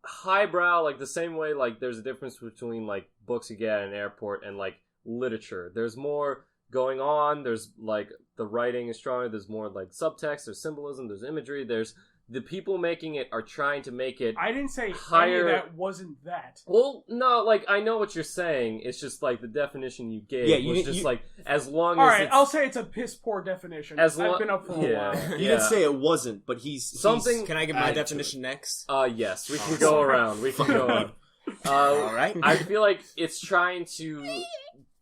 highbrow, like the same way like there's a difference between like books you get at an airport and like literature. There's more going on, there's like the writing is stronger, there's more like subtext, there's symbolism, there's imagery, there's the people making it are trying to make it I didn't say higher. Any of that wasn't that. Well, no, like I know what you're saying. It's just like the definition you gave was just like as long all as right, I'll say it's a piss poor definition. I've been up for a while. You didn't say it wasn't, but something. Can I give my definition next? Yes, we can go around. We can go around. All right. I feel like it's trying to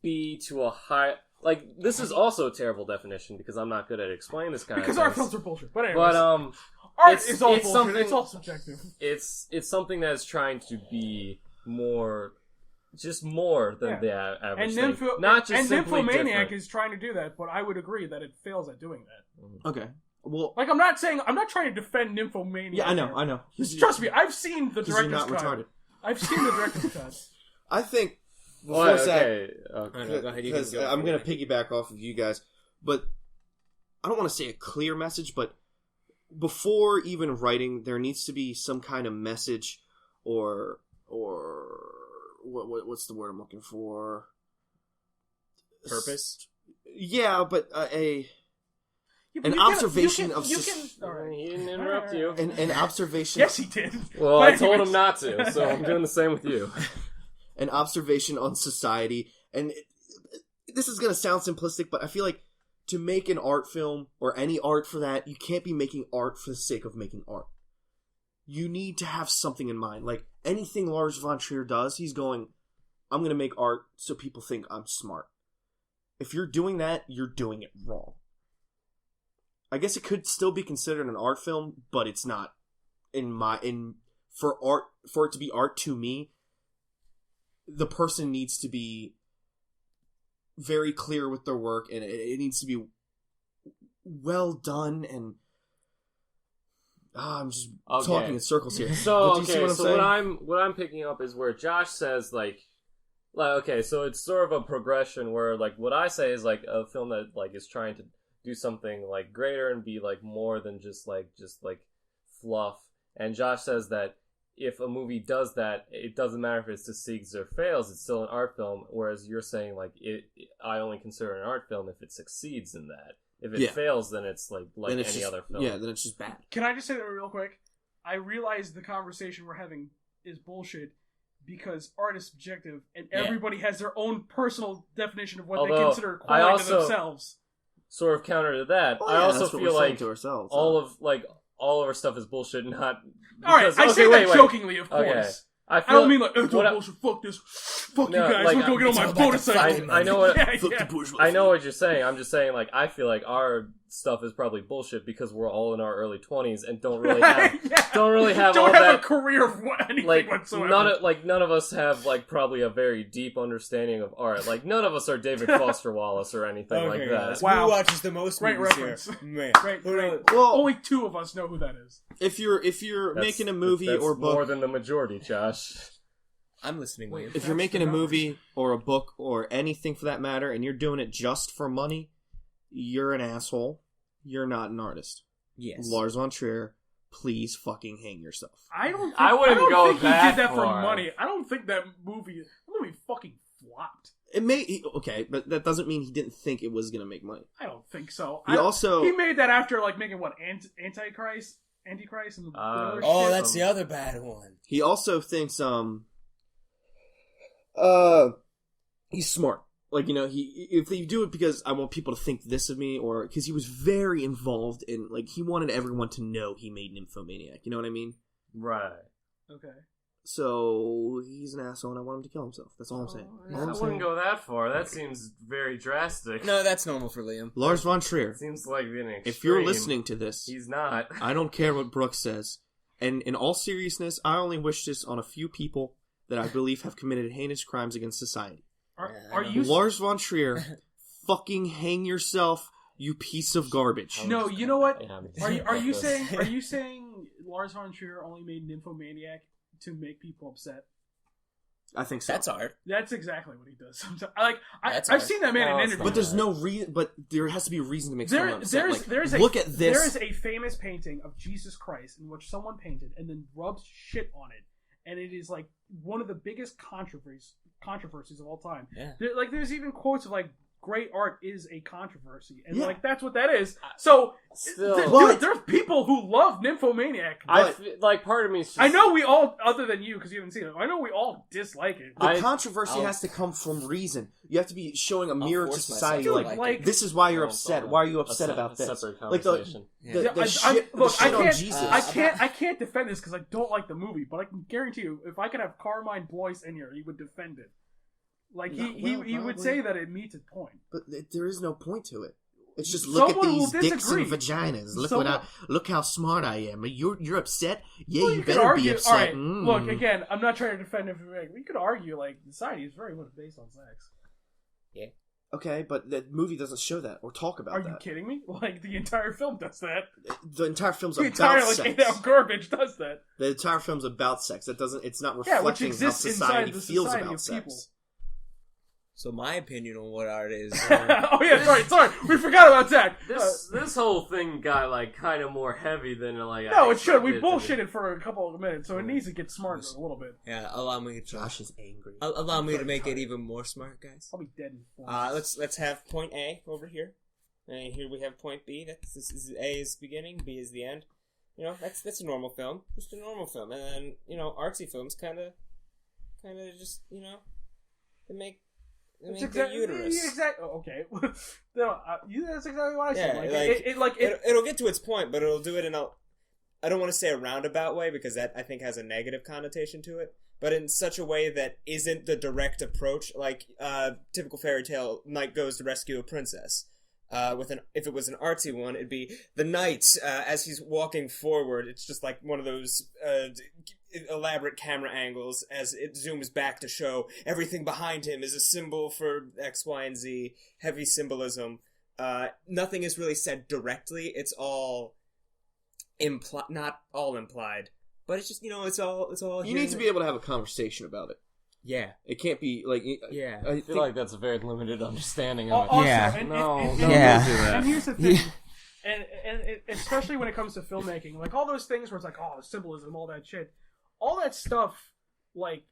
be to a high. Like this is also a terrible definition because I'm not good at explaining this kind because of our things. films are bullshit. But anyways, But art is all bullshit. It's all subjective. It's something that's trying to be more than the average and thing. Not just and simply Nymphomaniac different. is trying to do that, but I would agree that it fails at doing that. Okay. Well, like I'm not trying to defend Nymphomaniac. Yeah, I know. Trust me, I've seen the director's not cut. retarded. I've seen the director's cut. I think Go because go I'm going to piggyback off of you guys, but I don't want to say a clear message, but before even writing, there needs to be some kind of message or what's the word I'm looking for? Purpose? Yeah, but an observation of... He didn't interrupt you. An observation... Yes, he did. Well, I told him not to, so I'm doing the same with you. An observation on society, and this is going to sound simplistic, but I feel like to make an art film, or any art for that, you can't be making art for the sake of making art. You need to have something in mind. Like, anything Lars von Trier does, he's going, I'm going to make art so people think I'm smart. If you're doing that, you're doing it wrong. I guess it could still be considered an art film, but it's not. For it to be art to me, the person needs to be very clear with their work, and it needs to be well done, and I'm just talking in circles here. So do you see what I'm saying? what I'm picking up is where Josh says like okay, so it's sort of a progression where like what I say is like a film that like is trying to do something like greater and be like more than just fluff, and Josh says that if a movie does that, it doesn't matter if it succeeds or fails, it's still an art film, whereas you're saying like I only consider it an art film if it succeeds in that. If it fails, then it's like any other film. Yeah, then it's just bad. Can I just say that real quick? I realize the conversation we're having is bullshit because art is subjective and everybody has their own personal definition of what they consider quality to themselves. Sort of counter to that, I also feel like all of our stuff is bullshit, not... Alright, I say that jokingly, of course. Okay. I don't mean like, it's all bullshit, fuck this, fuck you guys, like, I'm going to get on my motorcycle. I know what I know what what you're saying. I'm just saying, like, I feel like our stuff is probably bullshit because we're all in our early 20s and don't really have a career of anything whatsoever. None of us have like probably a very deep understanding of art. Like none of us are David Foster Wallace or anything like that. Wow, who watches the most great movies reference. Here? Man. Great. Well, only two of us know who that is. If you're making a movie or book, more than the majority, Josh. I'm listening. If you're making a movie or a book or anything for that matter, and you're doing it just for money, you're an asshole. You're not an artist. Yes. Lars von Trier, please fucking hang yourself. I wouldn't go think that he did that far. for money. I don't think that movie fucking flopped. It may okay, but that doesn't mean he didn't think it was gonna make money. I don't think so. He made that after like making what Antichrist and the other shit. That's the other bad one. He also thinks he's smart. Like, you know, if they do it because I want people to think this of me, or because he was very involved in, like, he wanted everyone to know he made Nymphomaniac. You know what I mean? Right. Okay. So he's an asshole, and I want him to kill himself. That's all I'm saying. I wouldn't go that far. That seems very drastic. No, that's normal for Liam. Lars von Trier. Seems like an extreme. If you're listening to this, he's not. I don't care what Brooks says. And in all seriousness, I only wish this on a few people that I believe have committed heinous crimes against society. Are you Lars von Trier? Fucking hang yourself, you piece of garbage. No, you know what? Are you saying Lars von Trier only made Nymphomaniac to make people upset? I think so. That's art. That's exactly what he does. Sometimes, I've seen that man in interviews. But there's no reason. But there has to be a reason to make someone upset. Look at this. There is a famous painting of Jesus Christ in which someone painted and then rubbed shit on it, and it is like one of the biggest controversies of all time. Yeah. There's even quotes of like, great art is a controversy, and like that's what that is. So there's people who love Nymphomaniac. Part of me is just... I know we all, other than you because you haven't seen it, I know we all dislike it. The controversy has to come from reason. You have to be showing a mirror to society. Like this is why you're upset. Why are you upset about this? Like the shit on Jesus. I can't defend this because I don't like the movie, but I can guarantee you, if I could have Carmine Blois in here, he would defend it. Like, he would say that it meets its point. But there is no point to it. It's just look at these dicks and vaginas. Look how smart I am. You're upset? Yeah, well, you better be upset. All right, look, again, I'm not trying to defend it. We could argue, like, society is very much based on sex. Yeah. Okay, but the movie doesn't show that or talk about that. Are you kidding me? Like, the entire film does that. The entire film's about sex. The entire, garbage does that. The entire film's about sex. It's not reflecting how society feels about sex. People. So my opinion on what art is... oh yeah, sorry, we forgot about Zach. This whole thing got like kind of more heavy than like... No, it should. We bullshitted for a couple of minutes, so it needs to get smarter a little bit. Yeah, allow me to... Josh is angry. Allow me to make it even more smart, guys. I'll be dead in 4 let's have point A over here. And here we have point B. This is A is the beginning, B is the end. You know, that's a normal film. Just a normal film. And then, you know, artsy films kind of just, you know, they make... It's exactly. Okay. No, that's exactly what I said. It'll get to its point, but it'll do it in a... I don't want to say a roundabout way, because that, I think, has a negative connotation to it, but in such a way that isn't the direct approach, like typical fairy tale, knight goes to rescue a princess. If it was an artsy one, it'd be the knight, as he's walking forward, it's just like one of those elaborate camera angles as it zooms back to show everything behind him is a symbol for X, Y, and Z, heavy symbolism. Nothing is really said directly, it's all not all implied, but it's just, you know, it's all you need to be able to have a conversation about it. Yeah. It can't be, like... Yeah. I feel like that's a very limited understanding of it. Also, yeah. And here's the thing. And especially when it comes to filmmaking, like all those things where it's like, oh, symbolism, all that shit. All that stuff, like,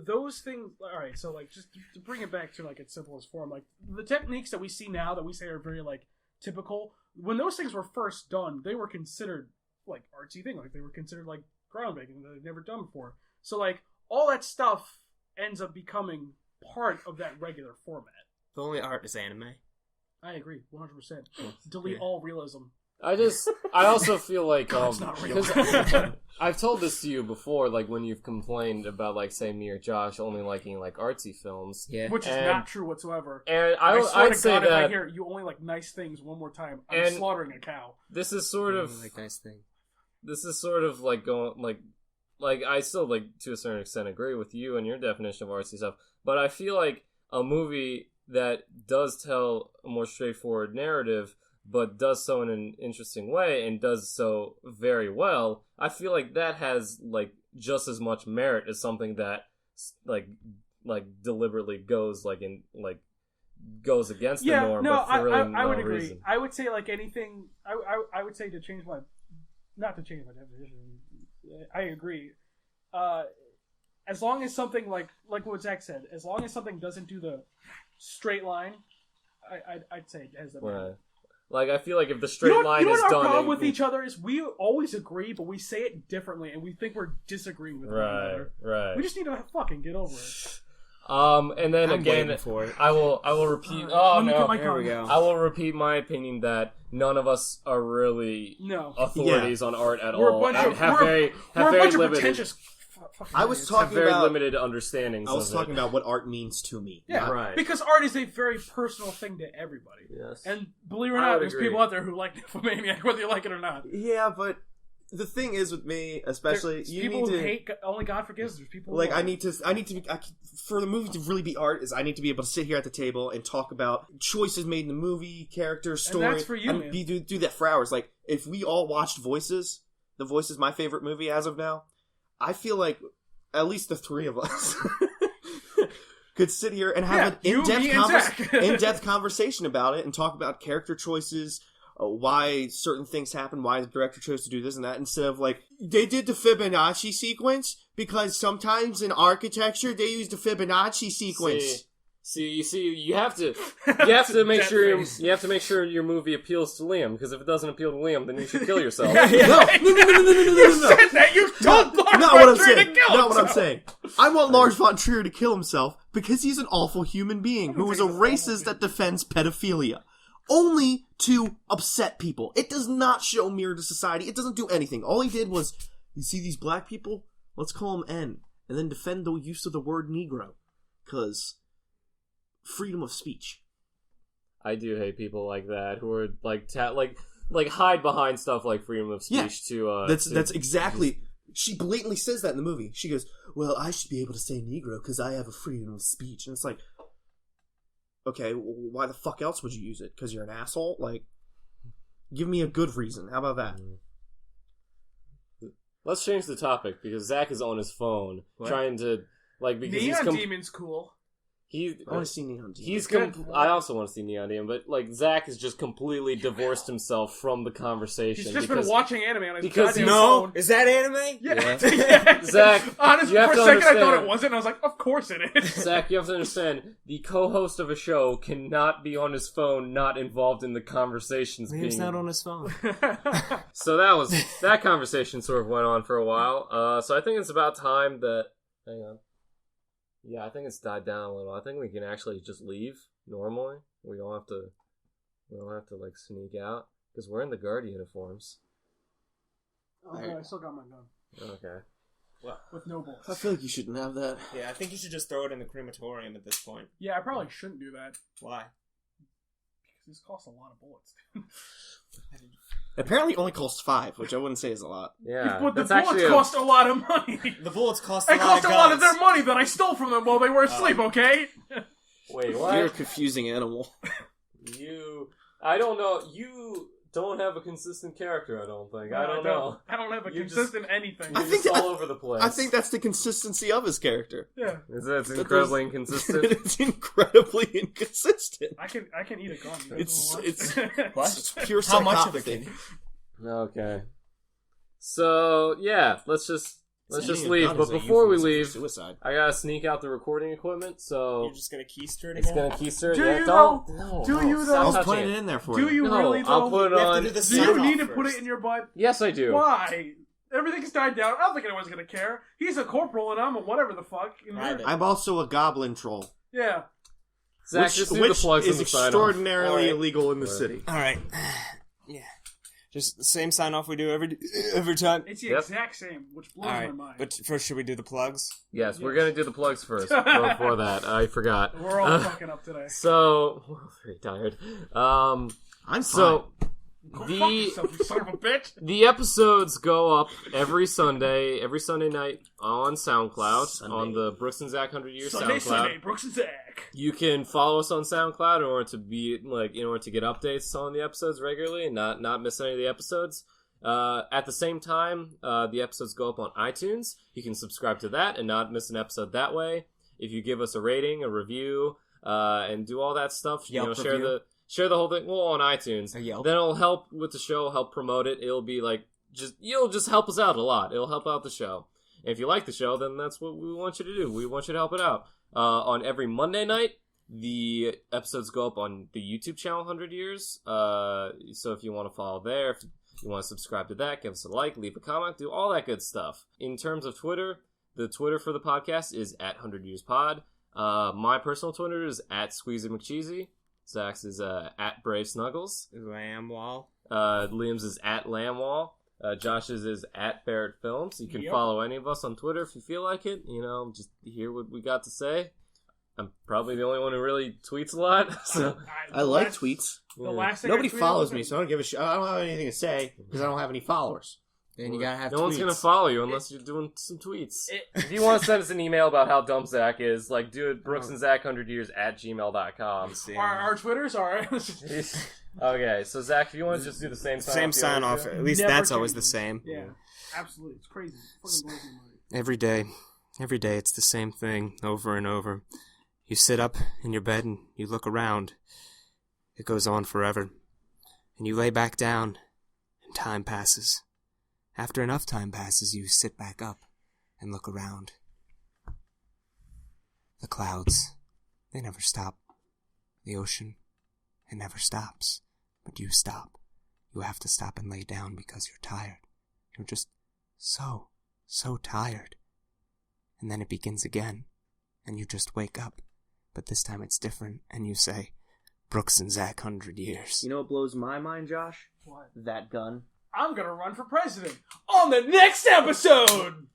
those things... Alright, so, like, just to bring it back to, like, its simplest form, like, the techniques that we see now that we say are very, like, typical, when those things were first done, they were considered, like, artsy thing. Like, they were considered, like, groundbreaking that they'd never done before. So, like, all that stuff ends up becoming part of that regular format. The only art is anime. I agree, 100%. Delete all realism. I also feel like God's not real. I've told this to you before, like when you've complained about, like, say, me or Josh only liking like artsy films, which is not true whatsoever. And I'd say God, that if I hear you only like nice things one more time, I'm slaughtering a cow. This is sort of like nice thing. This is sort of like going like I still, like, to a certain extent agree with you and your definition of artsy stuff, but I feel like a movie that does tell a more straightforward narrative, but does so in an interesting way and does so very well, I feel like that has, like, just as much merit as something that, like deliberately goes, like, in, like, goes against the norm, but for really no I would agree. reason. I would say, like, anything, I would say to change my, not to change my definition, I agree. as long as something like what Zach said, as long as something doesn't do the straight line, I'd say it has that. Right. Like, I feel like if the straight line is done... done... our problem with each other is we always agree, but we say it differently, and we think we're disagreeing with one another. Right. We just need to fucking get over it. And then again, I will repeat... Here we go. I will repeat my opinion that none of us are really authorities on art at all. We're a bunch of pretentious... I was talking about limited understandings. I was talking about what art means to me. Yeah, right. Because art is a very personal thing to everybody. Yes. And believe it or not, there's people out there who like Nymphomaniac, whether you like it or not. Yeah, but the thing is with me, especially, there's you people need who to hate Only God Forgives. There's people like who I need to be for the movie to really be art. Is I need to be able to sit here at the table and talk about choices made in the movie, characters, story. And that's for you, man. Do that for hours. Like if we all watched Voices, The Voice is my favorite movie as of now. I feel like at least the three of us could sit here and have an in-depth conversation about it and talk about character choices, why certain things happen, why the director chose to do this and that, instead of like, they did the Fibonacci sequence because sometimes in architecture they use the Fibonacci sequence. You have to make sure your movie appeals to Liam, because if it doesn't appeal to Liam, then you should kill yourself. No. You said that. You told Lars von Trier to kill himself. Not what I'm saying. I want Lars von Trier to kill himself because he's an awful human being who is a racist that defends pedophilia. Only to upset people. It does not show mirror to society. It doesn't do anything. All he did was, you see these black people? Let's call them N. And then defend the use of the word Negro. Because freedom of speech. I do hate people like that who are like hide behind stuff like freedom of speech That's exactly... She blatantly says that in the movie. She goes, well, I should be able to say Negro because I have a freedom of speech. And it's like, okay, why the fuck else would you use it? Because you're an asshole? Like, give me a good reason. How about that? Let's change the topic, because Zach is on his phone trying to, because Neon Demon's cool. I want to see Neon Demon. I also want to see Neon Demon, but Zach has just completely divorced himself from the conversation. He's just been watching anime on his because goddamn phone. Is that anime? Yeah. Zach, honestly, for a second I thought it wasn't, and I was like, of course it is. Zach, you have to understand, the co-host of a show cannot be on his phone, not involved in the conversations. He's not on his phone. So that conversation sort of went on for a while. So I think it's about time that... Hang on. Yeah, I think it's died down a little. I think we can actually just leave normally. We don't have to sneak out because we're in the guard uniforms. Okay, I still got my gun. Okay. With no bullets. I feel like you shouldn't have that. Yeah, I think you should just throw it in the crematorium at this point. Yeah, I probably shouldn't do that. Why? Because this costs a lot of bullets. Apparently it only costs 5, which I wouldn't say is a lot. Yeah, but the bullets cost a lot of money. The bullets cost a lot of their money that I stole from them while they were asleep, okay? Wait, what? You're a confusing animal. I don't know. You don't have a consistent character, I don't think. I don't know. I don't have a consistent anything. You're just all over the place. I think that's the consistency of his character. Yeah. It's incredibly inconsistent. It's incredibly inconsistent. I can eat a gun. It's what? It's pure How much of psychopathy. it? Okay. So, yeah, let's just leave. But before we leave, suicide. I gotta sneak out the recording equipment, so... You're just gonna keister it It's again? gonna keister it? Do yeah, you, don't. though? No, Do you, though? I was stop putting touching it in there for Do you No, really, though? I'll put it on... Do you need to put it in your butt? Yes, I do. Why? Everything's died down. I don't think anyone's gonna care. He's a corporal and I'm a whatever the fuck. I'm also a goblin troll. Yeah. Zach, which just leave the plugs is in the sign-off. extraordinarily illegal in the city. Alright. Yeah. Just the same sign-off we do every time. It's the exact same, which blows my mind. But first, should we do the plugs? Yes, we're gonna do the plugs first. Before that, I forgot. We're all fucking up today. So, very tired. I'm fine. So, Go fuck yourself, you son of a bitch. the episodes go up every Sunday night on SoundCloud, on the Brooks and Zach 100 Years SoundCloud. Sunday, Brooks and Zach. You can follow us on SoundCloud in order to get updates on the episodes regularly and not miss any of the episodes. At the same time, the episodes go up on iTunes. You can subscribe to that and not miss an episode that way. If you give us a rating, a review, and do all that stuff, share the whole thing. Well, on iTunes, then it'll help with the show, help promote it. It'll be you'll just help us out a lot. It'll help out the show. And if you like the show, then that's what we want you to do. We want you to help it out. On every Monday night, the episodes go up on the YouTube channel 100 Years. So if you want to follow there, if you want to subscribe to that, give us a like, leave a comment, do all that good stuff. In terms of Twitter, the Twitter for the podcast is at 100 Years Pod. My personal Twitter is at Squeezy McCheesy. Zach's is at Brave Snuggles. Lamwall. Liam's is at Lamwall. Josh's is at Barrett Films. You can follow any of us on Twitter if you feel like it. Just hear what we got to say. I'm probably the only one who really tweets a lot. So I like tweets. Nobody I follows me, so I don't give a shit. I don't have anything to say because I don't have any followers. Then you gotta have no tweets. one's gonna follow you unless you're doing some tweets. If you want to send us an email about how dumb Zach is, do it brooksandzach100years@gmail.com. Our Twitters are... Okay, so Zach, if you want to just do the same sign-off. Same sign-off. At least Never that's always the changes. same. Yeah, absolutely. It's crazy. Fucking blows my mind. Every day it's the same thing over and over. You sit up in your bed and you look around. It goes on forever. And you lay back down, and time passes. After enough time passes, you sit back up and look around. The clouds, they never stop. The ocean, it never stops. But you stop. You have to stop and lay down because you're tired. You're just so tired. And then it begins again, and you just wake up. But this time it's different, and you say, Brooks and Zach 100 Years. You know what blows my mind, Josh? What? That gun. I'm gonna run for president on the next episode!